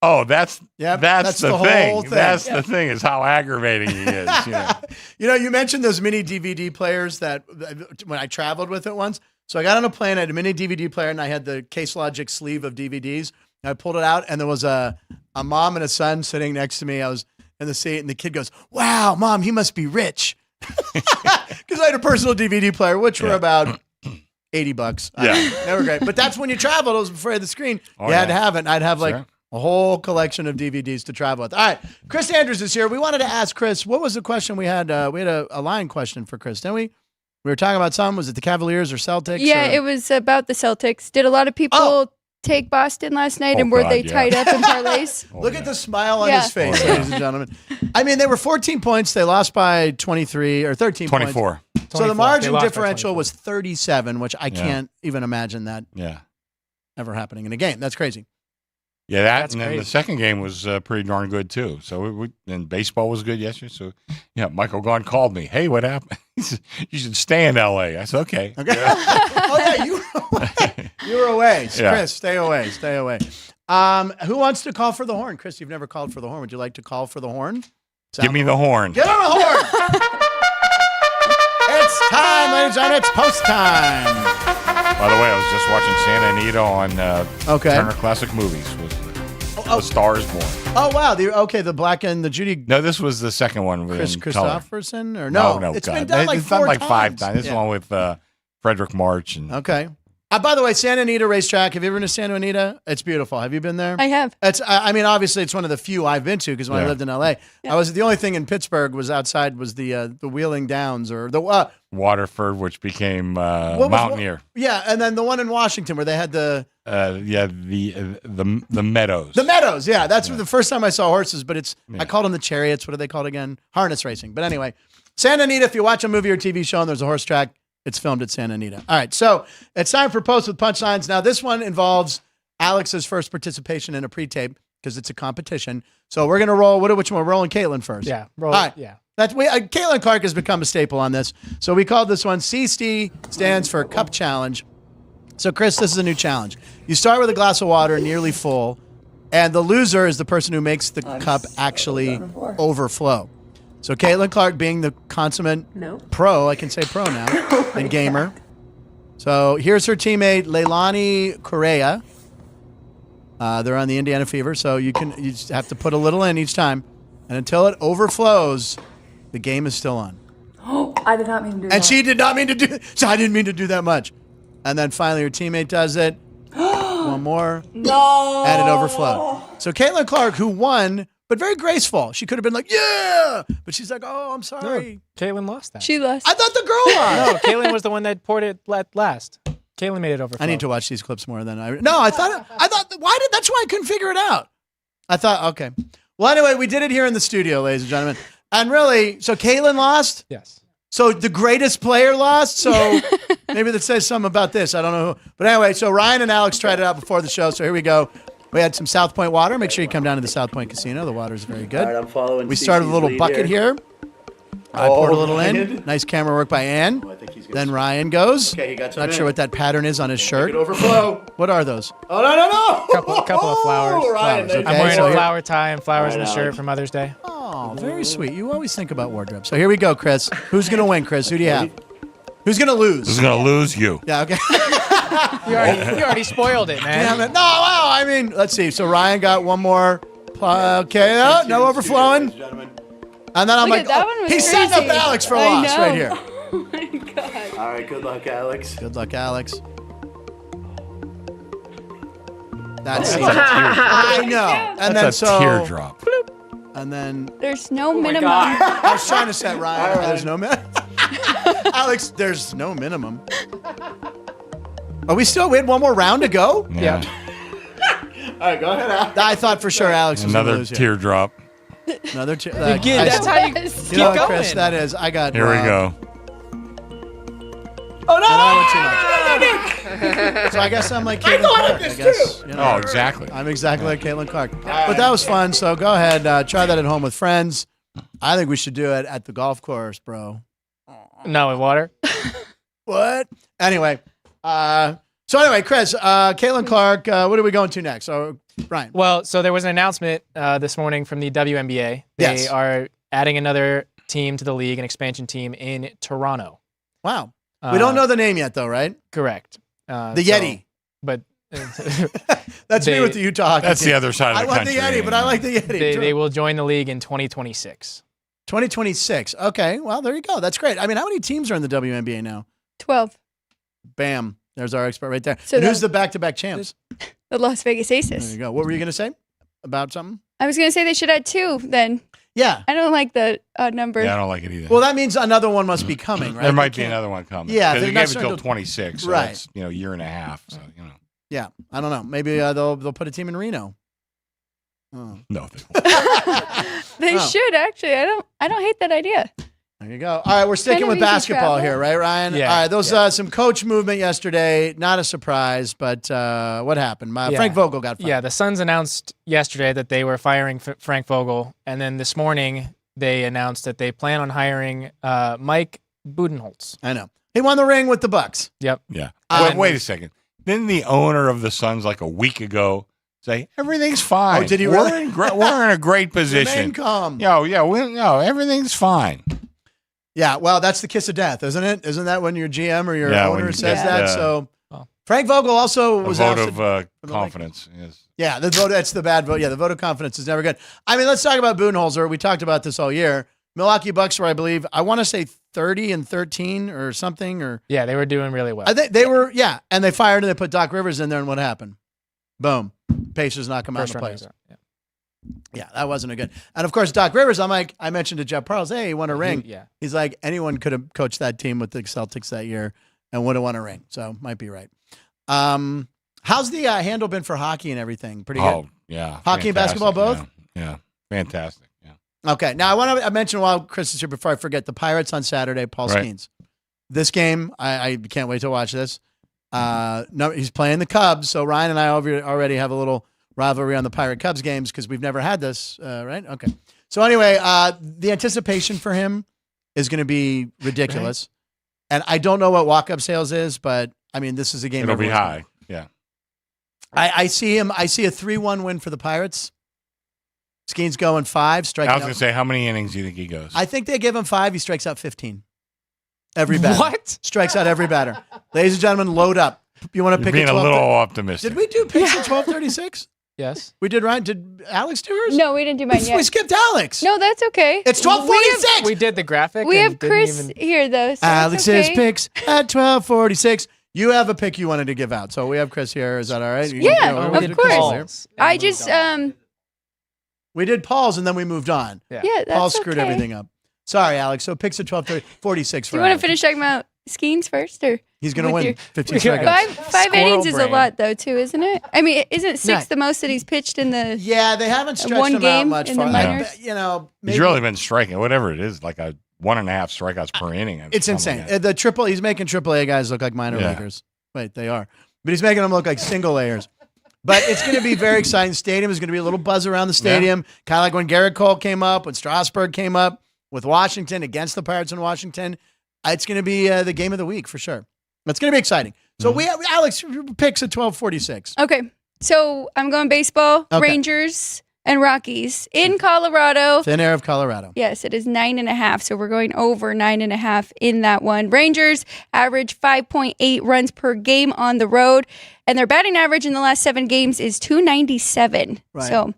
I: oh, that's the thing.
A: Whole thing.
I: That's the thing is how aggravating he is.
A: You mentioned those mini DVD players that when I traveled with it once. So I got on a plane, I had a mini DVD player, and I had the Case Logic sleeve of DVDs. I pulled it out, and there was a mom and a son sitting next to me. I was in the seat, and the kid goes, "Wow, Mom, he must be rich." Because I had a personal DVD player, which were about $80. They were great. But that's when you traveled. It was before you had the screen. You had to have it. And I'd have a whole collection of DVDs to travel with. All right, Chris Andrews is here. We wanted to ask Chris, what was the question we had? We had a line question for Chris, didn't we? We were talking about something. Was it the Cavaliers or Celtics?
C: Yeah, it was about the Celtics. Did a lot of people take Boston last night,
I: Oh,
C: and were
I: God,
C: they
I: yeah.
C: tied up in parlays?
I: Oh,
A: Look
I: yeah.
A: at the smile on
C: Yeah.
A: his face,
I: Oh, yeah.
A: ladies and gentlemen. I mean, they were 14 points. They lost by 23 or 13 points.
I: 24.
A: So the
B: 24.
A: margin
B: They lost by
A: differential
B: 24.
A: was 37, which I
I: Yeah.
A: can't even imagine that
I: Yeah.
A: ever happening in a game. That's crazy.
I: Yeah, that
B: That's
I: and then the
B: crazy.
I: second game was pretty darn good too. So and baseball was good yesterday. So yeah, Michael Gahn called me. Hey, what happened? He said, you should stay in L.A. I said, okay.
A: Okay. Oh yeah, you were away. You were away.
I: Yeah.
A: Chris, stay away. Stay away. Who wants to call for the horn? Chris, you've never called for the horn. Would you like to call for the horn?
I: Give me the horn.
A: Get on the horn. It's time, ladies and gentlemen. It's post time.
I: By the way, I was just watching Santa Anita on
A: Okay.
I: Turner Classic Movies with The Star is Born.
A: Oh wow. The black and the Judy
I: No, this was the second one with
A: Chris
I: in color.
A: Christopherson or no?
I: No,
A: It's
I: God.
A: been done like
I: it's
A: four
I: done like
A: times.
I: 5 times. This
A: Yeah.
I: one with Frederick March and
A: Okay. By the way, Santa Anita racetrack. Have you ever been to Santa Anita? It's beautiful. Have you been there?
C: I have.
A: I mean, obviously, it's one of the few I've been to because when I
I: Yeah.
A: lived in LA, I was the only thing in Pittsburgh was outside was the Wheeling Downs or the
I: Waterford, which became
A: what was-
I: Mountaineer.
A: yeah, and then the one in Washington where they had the
I: The Meadows.
A: Meadows. Yeah, that's the first time I saw horses. But it's
I: Yeah.
A: I called them the chariots. What are they called again? Harness racing. But anyway, Santa Anita. If you watch a movie or TV show and there's a horse track, it's filmed at Santa Anita. All right, so it's time for Post with Punchlines. Now, this one involves Alex's first participation in a pre-tape because it's a competition. So we're gonna roll. Which one? We're rolling Caitlin first.
B: Yeah. Roll.
A: All right.
B: Yeah.
A: Caitlin Clark has become a staple on this. So we called this one CST stands for Cup Challenge. So Chris, this is a new challenge. You start with a glass of water nearly full, and the loser is the person who makes the cup actually overflow. So Caitlin Clark, being the consummate pro, I can say pro now, and gamer. So here's her teammate Leilani Correa. They're on the Indiana Fever, so you just have to put a little in each time, and until it overflows, the game is still on.
J: Oh, I did not mean to do that.
A: And she did not mean to do. So I didn't mean to do that much. And then finally, her teammate does it. One more.
J: No.
A: And it overflowed. So Caitlin Clark, who won, but very graceful. She could have been like, yeah. But she's like, oh, I'm sorry.
B: Caitlin lost that.
C: She lost.
A: I thought the girl lost.
B: No, Caitlin was the one that poured it last. Caitlin made it overflow.
A: I need to watch these clips more than I. No, I thought. That's why I couldn't figure it out. I thought, okay. Well, anyway, we did it here in the studio, ladies and gentlemen. And really, so Caitlin lost.
B: Yes.
A: So the greatest player lost. So maybe that says something about this. I don't know who. But anyway, so Ryan and Alex tried it out before the show. So here we go. We had some South Point water. Make sure you come down to the South Point Casino. The water is very good.
H: All right, I'm following.
A: We started with a little bucket here. I poured a little in. Nice camera work by Ann.
H: I think he's gonna
A: Then Ryan goes.
H: Okay, he got some
A: Not
H: in.
A: sure what that pattern is on his shirt.
H: It overflow.
A: What are those?
H: Oh no!
B: Couple of flowers.
H: Ryan,
A: Flowers,
B: I'm
A: okay.
B: wearing
A: so
B: a
A: here-
B: flower tie and flowers in
H: All
B: the
H: right,
B: shirt
H: Alex.
B: for Mother's Day.
A: Oh, very sweet. You always think about wardrobe. So here we go, Chris. Who's going to win, Chris? Who do you have? Who's going to lose?
I: This is going to lose you.
A: Yeah, okay.
B: You already spoiled it, man.
A: Damn it. No, wow. I mean, let's see. So Ryan got one more. Okay, no overflowing. And then I'm
C: Look
A: like,
C: at that one was
A: he's setting up
C: crazy.
A: Alex for a
C: I
A: loss
C: know.
A: right here.
C: Oh my god.
H: All right, good luck, Alex.
A: Good luck, Alex. That's
I: That's a
A: I know. And then
I: That's a
A: so
I: teardrop.
A: and then
C: There's no
J: my
C: minimum.
J: God.
A: I was trying to set Ryan.
H: All right.
A: There's no minimum. Alex, there's no minimum. Are we still? We had one more round to go.
I: Yeah.
H: All right, go ahead, Alex.
A: I thought for sure Alex was gonna
I: Another
A: lose here.
I: teardrop.
A: Another tear.
B: Again, that's how you
C: Yes.
A: You know,
B: keep
A: what, Chris,
B: going.
A: that is. I got.
I: Here we go.
A: Oh no! I went too much. So I guess I'm like Caitlin Clark. I guess. You know,
I: Oh, exactly.
A: I'm exactly like Caitlin Clark. But that was fun. So go ahead, try that at home with friends. I think we should do it at the golf course, bro.
B: No, with water.
A: What? Anyway. So anyway, Chris, Caitlin Clark. What are we going to next? So Brian.
B: Well, so there was an announcement this morning from the WNBA. They
A: Yes.
B: are adding another team to the league, an expansion team in Toronto.
A: Wow. We don't know the name yet, though, right?
B: Correct.
A: The Yeti.
B: But
A: That's me
B: They-
A: with the Utah hockey
I: That's
A: team.
I: the other side of
A: I
I: the
A: want
I: country.
A: the Yeti, but I like the Yeti.
B: they will join the league in 2026.
A: 2026. Okay. Well, there you go. That's great. I mean, how many teams are in the WNBA now?
C: 12.
A: Bam. There's our expert right there.
C: So
A: and who's
C: that-
A: the back-to-back champs?
C: The Las Vegas
A: There
C: Aces.
A: you go. What were you going to say about something?
C: I was going to say they should add 2 then.
A: Yeah.
C: I don't like the odd number.
I: Yeah, I don't like it either.
A: Well, that means another one must be coming, right?
I: there might
A: They
I: be
A: can't-
I: another one coming.
A: Yeah,
I: because
A: they're
I: you
A: not
I: gave it
A: starting
I: till
A: to-
I: 26, so
A: Right.
I: that's a year and a half. So
A: Yeah, I don't know. Maybe they'll put a team in Reno. Oh.
I: No, they won't.
C: They should actually. I don't hate that idea.
A: There you go. All right, we're sticking
C: Kind of
A: with
C: easy
A: basketball
C: travel.
A: here, right, Ryan?
B: Yeah,
A: All right, those some coach movement yesterday. Not a surprise, but what happened? Frank Vogel got fired.
B: Yeah, the Suns announced yesterday that they were firing Frank Vogel, and then this morning they announced that they plan on hiring Mike Budenholzer.
A: I know. He won the ring with the Bucks.
B: Yep.
I: Yeah.
A: Um,
I: Wait a second. Didn't the owner of the Suns like a week ago say everything's fine?
A: Oh, did he
I: we're
A: really?
I: we're in a great position.
A: Remain calm.
I: Everything's fine.
A: Yeah, well, that's the kiss of death, isn't it? Isn't that when your GM or your
I: Yeah, when
A: owner
I: you
A: says
I: get,
A: that?
I: yeah.
A: So
B: Well,
A: Frank Vogel also
I: A
A: was
I: vote
A: ousted
I: of
A: from the
I: confidence. Yes.
A: Yeah, the vote. That's the bad vote. Yeah, the vote of confidence is never good. I mean, let's talk about Budenholzer. We talked about this all year. Milwaukee Bucks were, I believe, I want to say 30-13 or something. Or
B: yeah, they were doing really well.
A: they were, yeah. And they fired and they put Doc Rivers in there, and what happened? Boom. Pacers knock him out of the
B: First
A: playoffs.
B: round, yeah.
A: Yeah, that wasn't a good. And of course, Doc Rivers, I mentioned to Jeff Parles, hey, he won a ring.
B: Yeah.
A: He's like, anyone could have coached that team with the Celtics that year and would have won a ring. So might be right. How's the handle been for hockey and everything? Pretty good.
I: Oh, yeah.
A: Hockey and basketball both?
I: Yeah. Fantastic. Yeah.
A: Okay. Now I want to mention while Chris is here before I forget the Pirates on Saturday. Paul
I: Right.
A: Skeens. This game, I can't wait to watch this. No, he's playing the Cubs, so Ryan and I already have a little rivalry on the Pirate Cubs games because we've never had this, right? Okay. So anyway, the anticipation for him is going to be ridiculous, and I don't know what walk-up sales is, but I mean this is a game.
I: It'll be
A: everyone's
I: high. Yeah.
A: I see him. I see a 3-1 win for the Pirates. Skeens going 5, striking
I: I was
A: out.
I: going to say, how many innings do you think he goes?
A: I think they give him 5. He strikes out 15. Every batter.
B: What?
A: Strikes out every batter. Ladies and gentlemen, load up. You want to
I: You're
A: pick
I: being
A: a
I: a
A: 12?
I: little optimistic.
A: Did we do picks at 12:36?
B: Yes.
A: We did, Ryan. Did Alex do hers?
C: No, we didn't do mine
A: We
C: yet.
A: skipped Alex.
C: No, that's okay.
A: It's 12:46.
B: We did the graphic.
C: We
B: and
C: have
B: didn't
C: Chris
B: even-
C: here though. So
A: Alex's
C: it's okay.
A: picks at 12:46. You have a pick you wanted to give out, so we have Chris here. Is that all right?
C: Yeah,
A: we
C: of
A: did
C: course.
A: Chris here.
C: I just
A: We did Paul's and then we moved on.
C: yeah, that's
A: Paul screwed
C: okay.
A: everything up. Sorry, Alex. So picks at 12:46 for
C: Do you want to
A: Alex.
C: finish talking about Skeens first, or
A: He's going to
C: with
A: win
C: your-
A: 15 seconds.
C: five
B: Squirrel
C: innings is a
B: brain.
C: lot though, too, isn't it? I mean, isn't 6
B: Yeah.
C: the most that he's pitched in the?
A: Yeah, they haven't stretched
C: one
A: him out
C: game
A: much
C: in the
A: farther.
C: minors?
A: You know,
I: He's
A: maybe-
I: really been striking, whatever it is, like a 1.5 strikeouts per inning.
A: It's insane. He's making AAA guys look like minor
I: Yeah.
A: leaguers. Wait, they are. But he's making them look like single layers. But it's going to be very exciting. Stadium is going to be a little buzz around the stadium, kind of like when Garrett Cole came up, when Strasburg came up with Washington against the Pirates in Washington. It's going to be the game of the week for sure. It's going to be exciting. So we have Alex picks at 12:46.
C: Okay, so I'm going baseball,
A: Okay.
C: Rangers, and Rockies in Colorado.
A: Thin air of Colorado.
C: Yes, it is 9.5. So we're going over 9.5 in that one. Rangers average 5.8 runs per game on the road, and their batting average in the last 7 games is 297.
A: Right.
C: So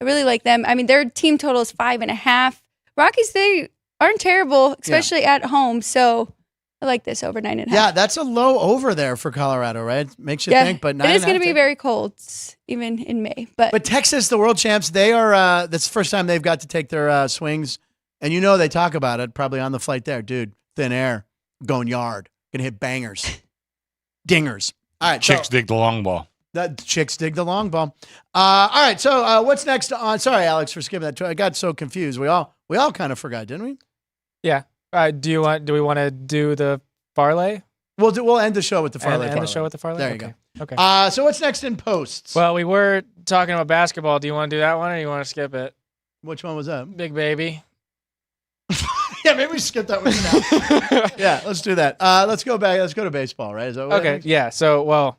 C: I really like them. I mean, their team total is 5.5. Rockies, they aren't terrible, especially at home. So I like this over 9.5.
A: Yeah, that's a low over there for Colorado, right? Makes you
C: Yeah,
A: think, but
C: it is going to
A: 9.5,
C: be very cold, even in May. But
A: Texas, the world champs, they are. That's the first time they've got to take their swings, and you know they talk about it probably on the flight there, dude. Thin air, going yard, gonna hit bangers, dingers. All right,
I: Chicks
A: so
I: dig the long ball.
A: that chicks dig the long ball. All right, so what's next on? Sorry, Alex, for skipping that. I got so confused. We all kind of forgot, didn't we?
B: Yeah. Do we want to do the parlay?
A: We'll end the show with the parlay.
B: End the show with the parlay.
A: There you
B: Okay.
A: go.
B: Okay.
A: So what's next in posts?
B: Well, we were talking about basketball. Do you want to do that one, or you want to skip it?
A: Which one was that?
B: Big baby.
A: Yeah, maybe we skip that one now. Yeah, let's do that. Let's go back. Let's go to baseball, right? Is that what
B: Okay. Yeah. So, well,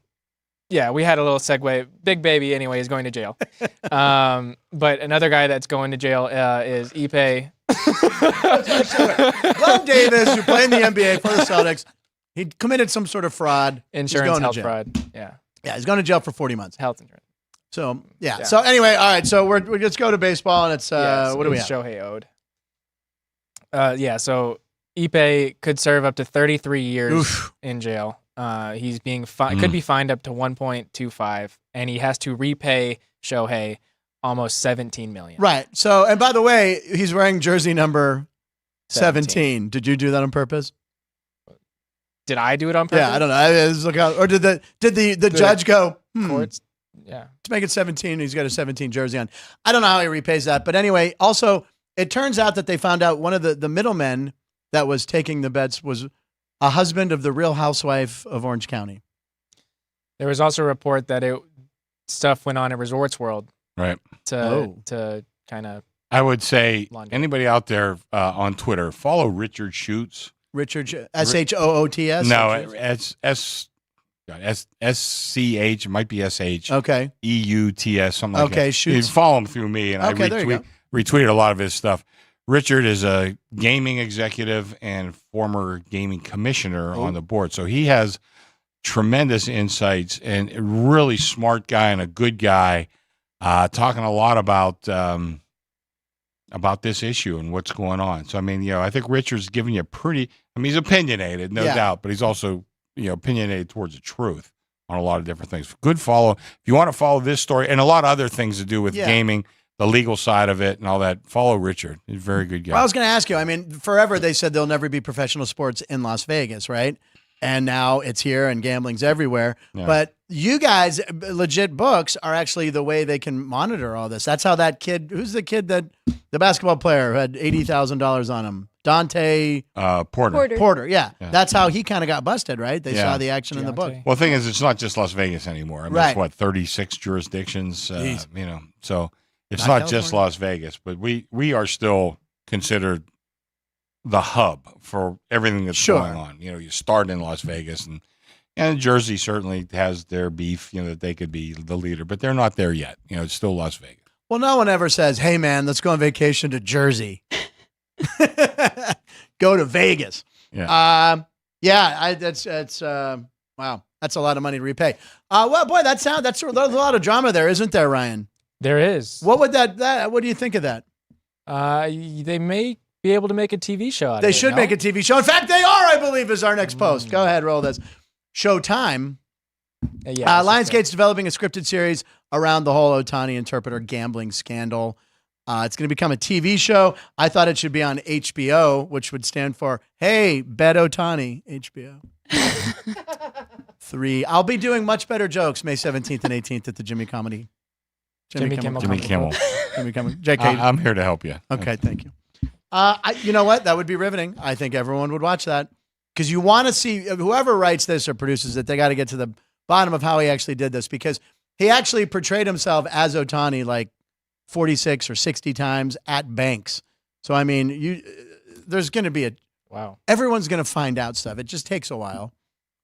B: yeah, we had a little segue. Big baby, anyway, is going to jail. But another guy that's going to jail is Ipe.
A: Glenn Davis, who played in the NBA for the Celtics, he committed some sort of fraud. He's
B: Insurance,
A: going to
B: health
A: jail.
B: fraud. Yeah.
A: Yeah, he's going to jail for 40 months.
B: Health insurance.
A: So yeah.
B: Yeah.
A: So anyway, all right. So we let's go to baseball, and it's
B: Yes,
A: what do we
B: it's
A: have?
B: Shohei Ode. Yeah. So Ipe could serve up to 33 years
A: Oof.
B: in jail. He's being could be fined up to 1.25, and he has to repay Shohei almost 17 million.
A: Right. So and by the way, he's wearing jersey number 17. Did you do that on purpose?
B: Did I do it on purpose?
A: Yeah, I don't know. I just look out. Or did the judge go?
B: courts. Yeah.
A: To make it 17, he's got a 17 jersey on. I don't know how he repays that. But anyway, also, it turns out that they found out one of the middlemen that was taking the bets was a husband of the Real Housewife of Orange County.
B: There was also a report that stuff went on at Resorts World.
I: Right.
B: To kind of.
I: I would say
B: London.
I: anybody out there on Twitter, follow Richard Schutz.
A: Richard Shoots?
I: No, SCH, it might be SH.
A: Okay.
I: EUTS, something like that.
A: Okay, Schutz.
I: You follow him through me, and
A: Okay,
I: I
A: there you
I: retweeted a lot of his stuff. Richard is a gaming executive and former gaming commissioner on the board. So he has tremendous insights and a really smart guy and a good guy, talking a lot about this issue and what's going on. So, I mean, I think Richard's giving you he's opinionated, no doubt, but he's also, opinionated towards the truth on a lot of different things. Good follow. If you want to follow this story and a lot of other things to do with gaming, the legal side of it and all that, follow Richard. He's a very good guy.
A: Well, I was going to ask you, I mean, forever they said there'll never be professional sports in Las Vegas, right? And now it's here and gambling's everywhere. Yeah. But you guys, legit books, are actually the way they can monitor all this. That's how that kid, who's the kid the basketball player who had $80,000 on him? Dante Porter. Yeah. That's how he kind of got busted, right? They saw the action in the book.
I: Well, the thing is, it's not just Las Vegas anymore. I mean, it's what, 36 jurisdictions, so it's not just Las Vegas, but we are still considered the hub for everything that's going on. You start in Las Vegas, and Jersey certainly has their beef, that they could be the leader, but they're not there yet. It's still Las Vegas.
A: Well, no one ever says, hey, man, let's go on vacation to Jersey. Go to Vegas. Yeah. Wow. That's a lot of money to repay. Well, boy, that's a lot of drama there, isn't there, Ryan?
B: There is.
A: What would what do you think of that?
B: They may be able to make a TV show out of it.
A: They should make a TV show. In fact, they are, I believe, is our next post. Go ahead, roll this. Showtime. Lionsgate's developing a scripted series around the whole Ohtani interpreter gambling scandal. It's going to become a TV show. I thought it should be on HBO, which would stand for, hey, Bet Ohtani, HBO. 3. I'll be doing much better jokes May 17th and 18th at the Jimmy Kimmel.
I: Jimmy Kimmel.
A: JK.
I: I'm here to help you.
A: Okay, thank you. You know what? That would be riveting. I think everyone would watch that because you want to see whoever writes this or produces it. They got to get to the bottom of how he actually did this because he actually portrayed himself as Ohtani like 46 or 60 times at banks. So I mean, there's going to be everyone's going to find out stuff. It just takes a while.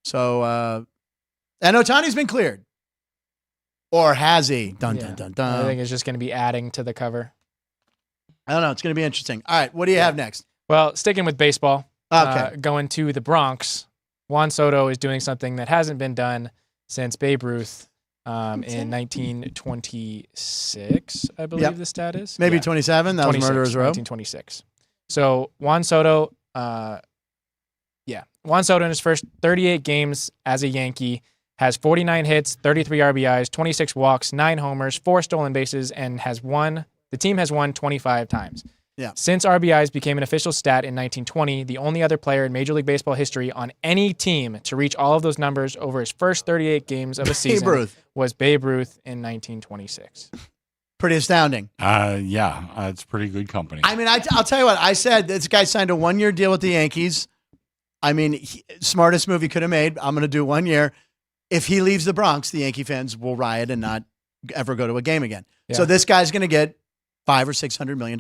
A: So and Ohtani's been cleared. Or has he? Dun, dun, dun, dun.
B: I think it's just going to be adding to the cover.
A: I don't know. It's going to be interesting. All right. What do you have next?
B: Well, sticking with baseball,
A: okay.
B: Going to the Bronx, Juan Soto is doing something that hasn't been done since Babe Ruth in 1926, I believe the stat is.
A: Maybe 27. That was Murderers Row.
B: 1926. So Juan Soto, Juan Soto in his first 38 games as a Yankee has 49 hits, 33 RBIs, 26 walks, 9 homers, 4 stolen bases, and the team has won 25 times.
A: Yeah.
B: Since RBIs became an official stat in 1920, the only other player in Major League Baseball history on any team to reach all of those numbers over his first 38 games of a season was Babe Ruth in 1926.
A: Pretty astounding.
I: It's pretty good company.
A: I mean, I'll tell you what. I said this guy signed a 1-year deal with the Yankees. I mean, smartest move he could have made. I'm going to do 1 year. If he leaves the Bronx, the Yankee fans will riot and not ever go to a game again. Yeah. So this guy's going to get $500 or $600 million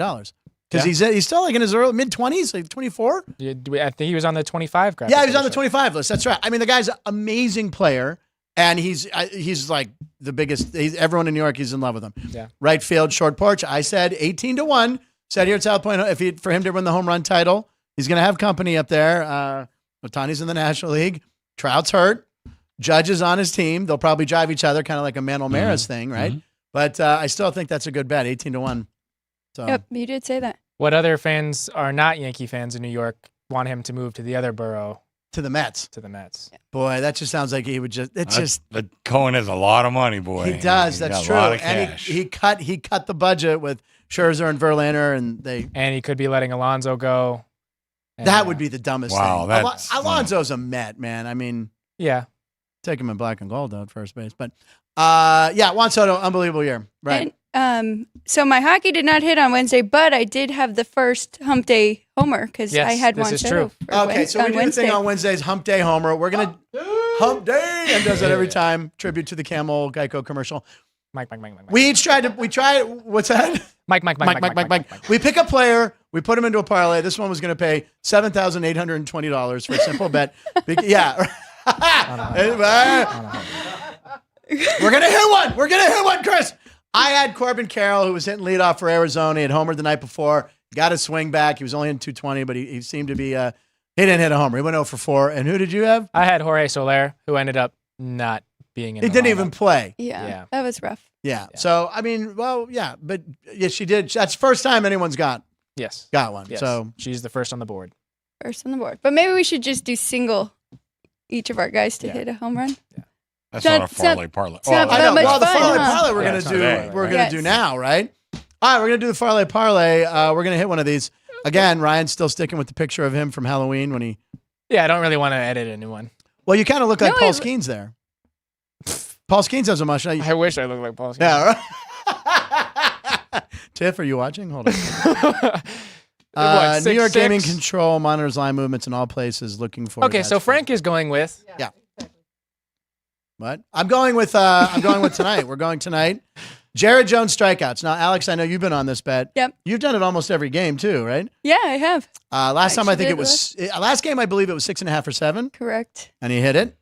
A: because he's still like in his early mid-20s, like 24.
B: I think he was on the 25 graphic.
A: Yeah, he was on the 25 list. That's right. I mean, the guy's an amazing player, and he's like the biggest. Everyone in New York is in love with him.
B: Yeah.
A: Right field, short porch. I said 18-1. Said here at South Point, for him to win the home run title, he's going to have company up there. Ohtani's in the National League. Trout's hurt. Judge is on his team. They'll probably drive each other, kind of like a Manuel Maris thing, right? Mm-hmm. But I still think that's a good bet, 18-1. So.
C: Yep, you did say that.
B: What other fans are not Yankee fans in New York want him to move to the other borough?
A: To the Mets.
B: To the Mets.
A: Boy, that just sounds like he would just.
I: But Cohen has a lot of money, boy.
A: He does. That's true. And he cut the budget with Scherzer and Verlander, and
B: he could be letting Alonso go.
A: That would be the dumbest thing.
I: That's,
A: Alonso's a Met, man. I mean,
B: yeah.
A: Take him in black and gold, though, at first base. But Yeah, Juan Soto, unbelievable year. Right.
C: And, so my hockey did not hit on Wednesday, but I did have the first hump day homer because I had
B: this
C: Juan
B: is
C: Soto.
B: true.
A: Okay, so we do the thing on Wednesdays, Hump Day Homer. We're going to Hump Day and does that every time. Tribute to the Camel Geico commercial.
B: Mike.
A: We each tried, what's that?
B: Mike.
A: We pick a player, we put him into a parlay. This one was going to pay $7,820 for a simple bet. Yeah. We're going to hit one, Chris. I had Corbin Carroll, who was hitting leadoff for Arizona. He had homered the night before. Got a swing back. He was only in 220, but he seemed to be, he didn't hit a homer. He went 0 for 4. And who did you have?
B: I had Jorge Soler, who ended up not being in
A: He
B: the
A: didn't
B: lineup.
A: even play.
C: Yeah, that was rough.
A: Yeah. So, I mean, well, yeah, but yes, she did. That's the first time anyone's got one.
B: Yes.
A: So
B: she's the first on the board.
C: First on the board. But maybe we should just do single each of our guys to hit a home run.
I: Yeah. That's not a parlay.
C: It's not
A: I know.
C: that much
A: Well, the
C: fun,
A: parlay
C: huh?
A: parlay we're gonna do now, right? All right, we're gonna do the parlay parlay. We're gonna hit one of these again. Ryan's still sticking with the picture of him from Halloween when he.
B: Yeah, I don't really want to edit a new one.
A: Well, you kind of look like Paul Skeens there. Paul Skeens has a mustache.
B: I wish I looked like Paul Skeens.
A: Yeah. Right? Tiff, are you watching? Hold on. New York Gaming Control monitors line movements in all places. Looking for.
B: Okay, so Frank is going with.
A: Yeah. What? I'm going with tonight. We're going tonight. Jared Jones strikeouts. Now, Alex, I know you've been on this bet.
C: Yep.
A: You've done it almost every game too, right?
C: Yeah, I have.
A: Last time I think it was last game. I believe it was 6.5 or 7.
C: Correct.
A: And he hit it.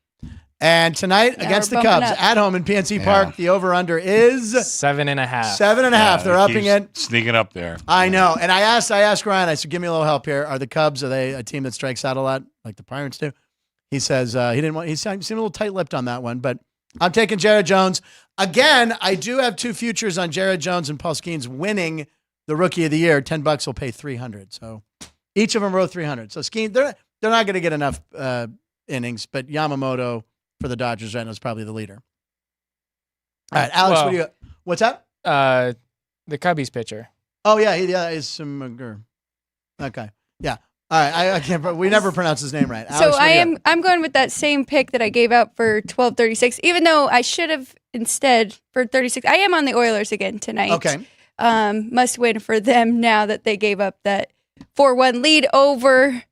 A: And tonight
C: Now
A: against the
C: we're
A: Cubs
C: bumping up.
A: at home in PNC Park, the over/under is
B: 7.5.
A: 7.5. They're upping it.
I: Sneaking up there.
A: I know. And I asked Ryan. I said, "Give me a little help here. Are the Cubs? Are they a team that strikes out a lot like the Pirates do?" He says he didn't want. He seemed a little tight-lipped on that one, but I'm taking Jared Jones again. I do have 2 futures on Jared Jones and Paul Skeens winning the Rookie of the Year. $10 will pay 300. So each of them wrote 300. So Skeens, they're not going to get enough innings, but Yamamoto for the Dodgers right now is probably the leader. All right, Alex,
B: Well,
A: what's up?
B: The Cubbies pitcher.
A: Oh yeah, is some okay. Yeah. All right, I can't. We never pronounce his name right. Alex,
C: So I'm going with that same pick that I gave out for 12:36. Even though I should have instead for 36. I am on the Oilers again tonight.
A: Okay.
C: Must win for them now that they gave up that 4-1 lead over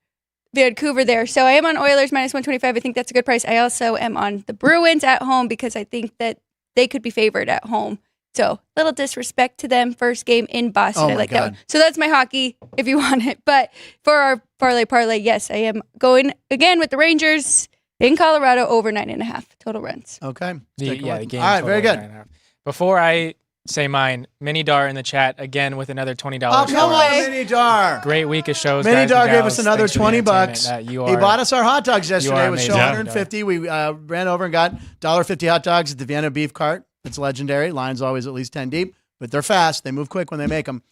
C: Vancouver there. So I am on Oilers minus 125. I think that's a good price. I also am on the Bruins at home because I think that they could be favored at home. So little disrespect to them. First game in Boston.
A: Oh
C: I
A: my
C: like
A: God.
C: that one. So that's my hockey if you want it. But for our parlay, yes, I am going again with the Rangers in Colorado over 9.5 total runs.
A: Okay.
B: The game.
A: All right, very
B: total
A: good.
B: 9.5. Before I say mine, Mini Dar in the chat again with another $20.
A: Oh, come on, Mini Dar.
B: Great week of shows.
A: Mini
B: guys and
A: Dar gave
B: gals.
A: us another
B: Thanks for the
A: $20.
B: entertainment. You
A: He
B: are-
A: bought us our hot dogs yesterday. It was
B: amazing.
A: show
B: Yeah.
A: 150. We ran over and got $1.50 hot dogs at the Vienna Beef Cart. It's legendary. Line's always at least 10 deep, but they're fast. They move quick when they make them.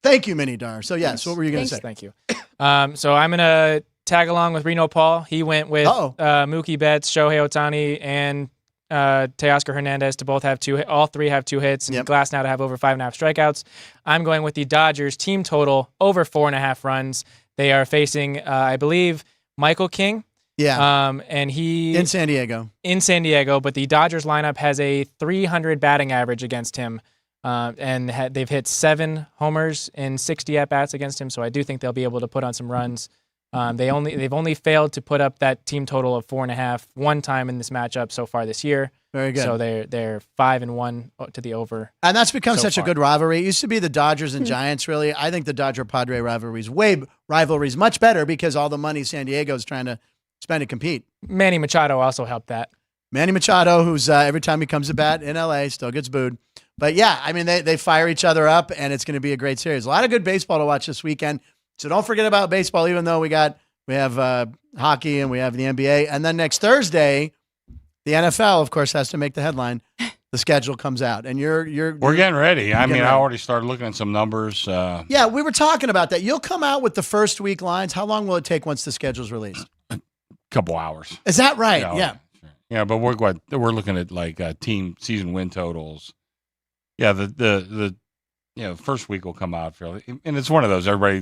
A: Thank you, Mini Dar. So, yes, what were you going to say?
B: Thank you. So I'm going to tag along with Reno Paul. He went with Mookie Betts, Shohei Ohtani, and Teoscar Hernandez to both have all 3 have 2 hits, and Glass now to have over 5.5 strikeouts. I'm going with the Dodgers team total over 4.5 runs. They are facing, I believe, Michael King.
A: Yeah.
B: And he
A: In San Diego,
B: but the Dodgers lineup has a 300 batting average against him. And they've hit 7 homers in 60 at-bats against him, so I do think they'll be able to put on some runs. They've only failed to put up that team total of 4.5 one time in this matchup so far this year.
A: Very good.
B: So they're 5-1 to the over.
A: And that's become
B: so
A: such a
B: far.
A: good rivalry. It used to be the Dodgers and Giants, really. I think the Dodger-Padre rivalry is much better because all the money San Diego is trying to spend to compete.
B: Manny Machado also helped that.
A: Manny Machado, who's every time he comes to bat in L.A., still gets booed. But, yeah, I mean, they fire each other up, and it's going to be a great series. A lot of good baseball to watch this weekend. So don't forget about baseball, even though we have hockey and we have the NBA. And then next Thursday, the NFL, of course, has to make the headline. The schedule comes out, and we're
I: getting ready. I
A: ready.
I: already started looking at some numbers.
A: Yeah, we were talking about that. You'll come out with the first week lines. How long will it take once the schedule's released?
I: Couple hours.
A: Is that right? Yeah.
I: But we're looking at like team season win totals. Yeah, the first week will come out fairly, and it's one of those. Everybody,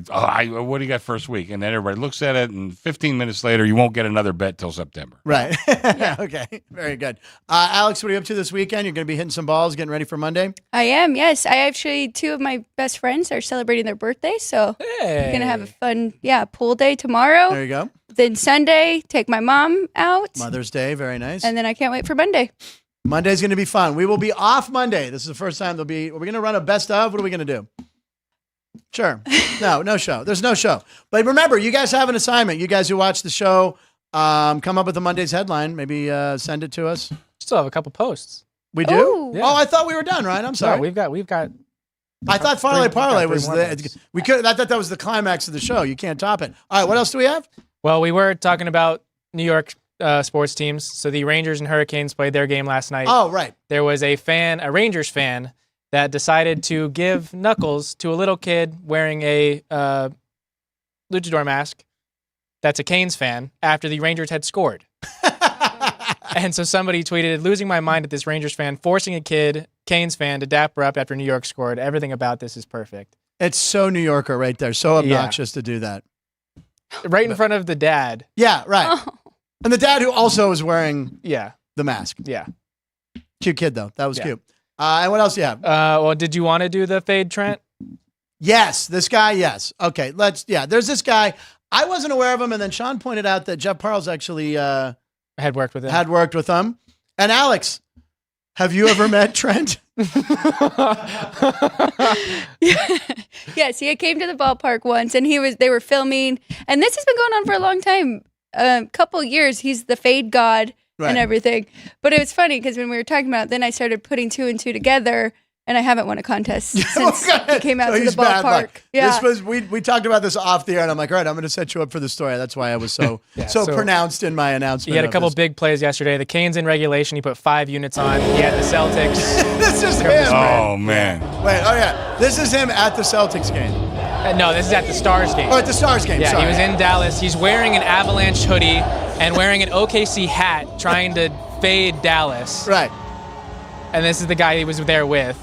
I: what do you got first week? And then everybody looks at it, and 15 minutes later, you won't get another bet till September.
A: Right. Okay. Very good. Alex, what are you up to this weekend? You're going to be hitting some balls, getting ready for Monday?
C: I am, yes. I actually, 2 of my best friends are celebrating their birthday, so
B: Hey.
C: I'm going to have a fun, pool day tomorrow.
A: There you go.
C: Then Sunday, take my mom out.
A: Mother's Day. Very nice.
C: And then I can't wait for Monday.
A: Monday's going to be fun. We will be off Monday. This is the first time are we going to run a best of? What are we going to do? Sure. No show. There's no show. But remember, you guys have an assignment. You guys who watch the show, come up with a Monday's headline. Maybe send it to us.
B: Still have a couple posts.
A: We do?
C: Ooh.
B: Yeah.
A: Oh, I thought we were done, Ryan. I'm sorry.
B: No, we've got.
A: I thought Parlay Parlay
B: three
A: was
B: more minutes.
A: I thought that was the climax of the show. You can't top it. All right, what else do we have?
B: Well, we were talking about New York sports teams. So the Rangers and Hurricanes played their game last night.
A: Oh, right.
B: There was a Rangers fan, that decided to give knuckles to a little kid wearing a luchador mask that's a Canes fan after the Rangers had scored. And so somebody tweeted, losing my mind at this Rangers fan forcing a Canes fan to dapper up after New York scored. Everything about this is perfect.
A: It's so New Yorker right there. So obnoxious to do that.
B: Right in front of the dad.
A: Yeah, right.
C: Oh.
A: And the dad who also was wearing
B: Yeah.
A: the mask.
B: Yeah.
A: Cute kid, though. That was cute. And what else do you have?
B: Well, did you want to do the fade, Trent?
A: Yes. This guy, yes. Okay, there's this guy. I wasn't aware of him, and then Sean pointed out that Jeff Parles actually
B: had worked with
A: him. And Alex, have you ever met Trent?
C: Yes, he came to the ballpark once, and they were filming, and this has been going on for a long time, a couple years. He's the fade god and everything. But it was funny because when we were talking about it, then I started putting 2 and 2 together, and I haven't won a contest since he came out to the ballpark. Yeah.
A: This was we talked about this off the air, and I'm like, all right, I'm going to set you up for the story. That's why I was so pronounced in my announcement.
B: He had a couple big plays yesterday. The Canes in regulation, he put 5 units on. He had the Celtics.
A: This is him.
I: Oh, man.
A: Wait, this is him at the Celtics game.
B: No, this is at the Stars game.
A: Oh, at the Stars game.
B: Yeah,
A: sorry.
B: he was in Dallas. He's wearing an Avalanche hoodie and wearing an OKC hat, trying to fade Dallas.
A: Right.
B: And this is the guy he was there with.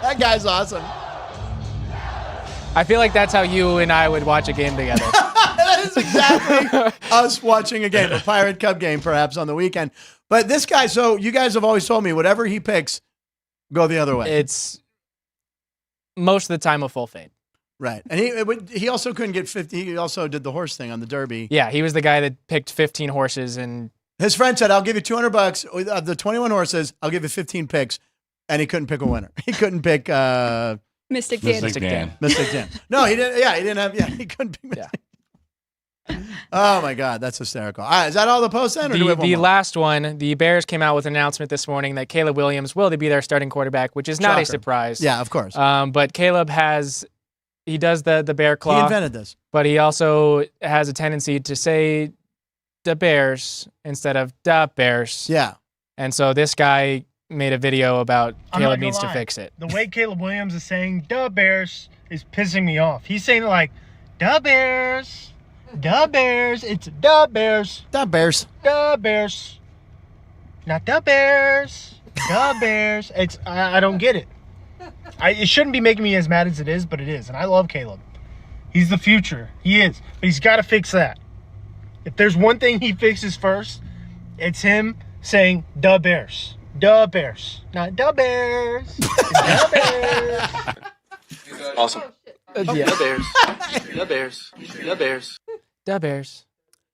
A: That guy's awesome.
B: I feel like that's how you and I would watch a game together.
A: That is exactly us watching a game, a Pirate Cup game, perhaps on the weekend. But this guy, so you guys have always told me, whatever he picks, go the other way.
B: It's most of the time a full fade.
A: Right. And he also couldn't get 50. He also did the horse thing on the Derby.
B: Yeah, he was the guy that picked 15 horses. And
A: his friend said, I'll give you $200. Of the 21 horses, I'll give you 15 picks. And he couldn't pick a winner. He couldn't pick
C: Mystic Dan.
A: Mystic Dan. No, he didn't. Yeah, he didn't have. Yeah, he couldn't pick Mystic. Oh my God, that's hysterical. All right, is that all the posts then? Or do we have one more?
B: Last one, the Bears came out with an announcement this morning that Caleb Williams will be their starting quarterback, which is not a surprise.
A: Yeah, of course.
B: But Caleb does the bear claw.
A: He invented this.
B: But he also has a tendency to say the Bears instead of the Bears.
A: Yeah.
B: And so this guy made a video about Caleb needs to fix it.
K: The way Caleb Williams is saying "the Bears" is pissing me off. He's saying it like "the Bears, the Bears." It's "the Bears,
A: the Bears,
K: the Bears," not "the Bears, the Bears." It's I don't get it. It shouldn't be making me as mad as it is, but it is. And I love Caleb. He's the future. He is. But he's got to fix that. If there's one thing he fixes first, it's him saying "the Bears." The Bears. Not the Bears. The Bears.
L: Awesome.
B: Yeah.
L: The Bears. The Bears. The Bears.
B: The Bears.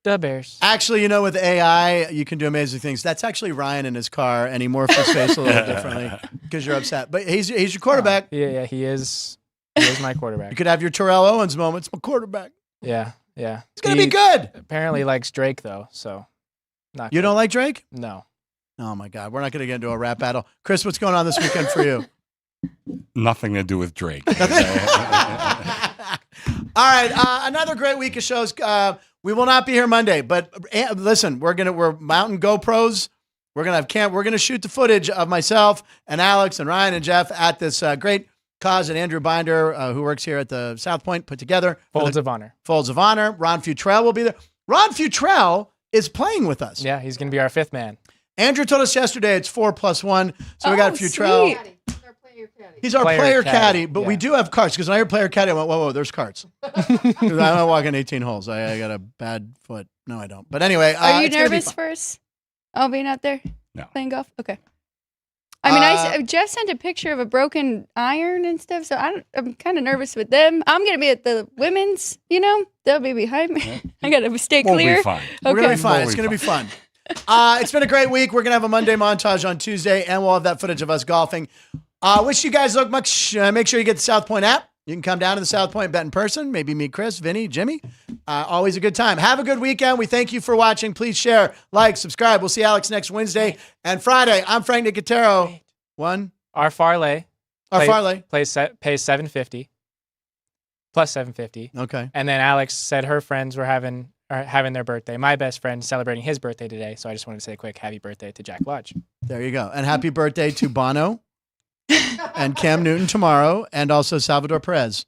B: The Bears.
A: Actually, with AI, you can do amazing things. That's actually Ryan in his car, and he morphed his face a little differently because you're upset. But he's your quarterback.
B: Yeah, he is. He is my quarterback.
A: You could have your Terrell Owens moment. It's my quarterback.
B: Yeah.
A: It's going to be good.
B: Apparently likes Drake, though, so not
A: You
B: good.
A: don't like Drake?
B: No.
A: Oh, my God. We're not going to get into a rap battle. Chris, what's going on this weekend for you?
I: Nothing to do with Drake.
A: All right. Another great week of shows. We will not be here Monday, but listen, we're mounting GoPros. We're going to have camp. We're going to shoot the footage of myself and Alex and Ryan and Jeff at this great cause that Andrew Binder, who works here at the South Point, put together.
B: Folds of Honor.
A: Folds of Honor. Ron Futrell will be there. Ron Futrell is playing with us.
B: Yeah, he's going to be our 5th man.
A: Andrew told us yesterday it's 4+1, so we got a few trial. He's our player caddy, but we do have carts. Because when I hear player caddy, I went, whoa, there's carts. Because I'm not walking 18 holes. I got a bad foot. No, I don't. But anyway,
C: are you nervous for us? Oh, being out there playing golf? Okay. I mean, Jeff sent a picture of a broken iron and stuff, so I'm kind of nervous with them. I'm going to be at the women's, they'll be behind me. I got to stay clear.
I: We'll be fine.
C: Okay.
A: We're going to be fine. It's going to be fun. It's been a great week. We're going to have a Monday montage on Tuesday, and we'll have that footage of us golfing. Wish you guys luck much. Make sure you get the South Point app. You can come down to the South Point bet in person. Maybe meet Chris, Vinny, Jimmy. Always a good time. Have a good weekend. We thank you for watching. Please share, like, subscribe. We'll see Alex next Wednesday and Friday. I'm Frank Nicotero.
B: Our parlay. pays $750 plus $750.
A: Okay.
B: And then Alex said her friends were having their birthday. My best friend celebrating his birthday today. So I just wanted to say a quick happy birthday to Jack Lodge.
A: There you go. And happy birthday to Bono and Cam Newton tomorrow, and also Salvador Perez,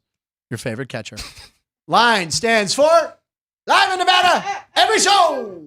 A: your favorite catcher. Line stands for Live in Nevada, every show.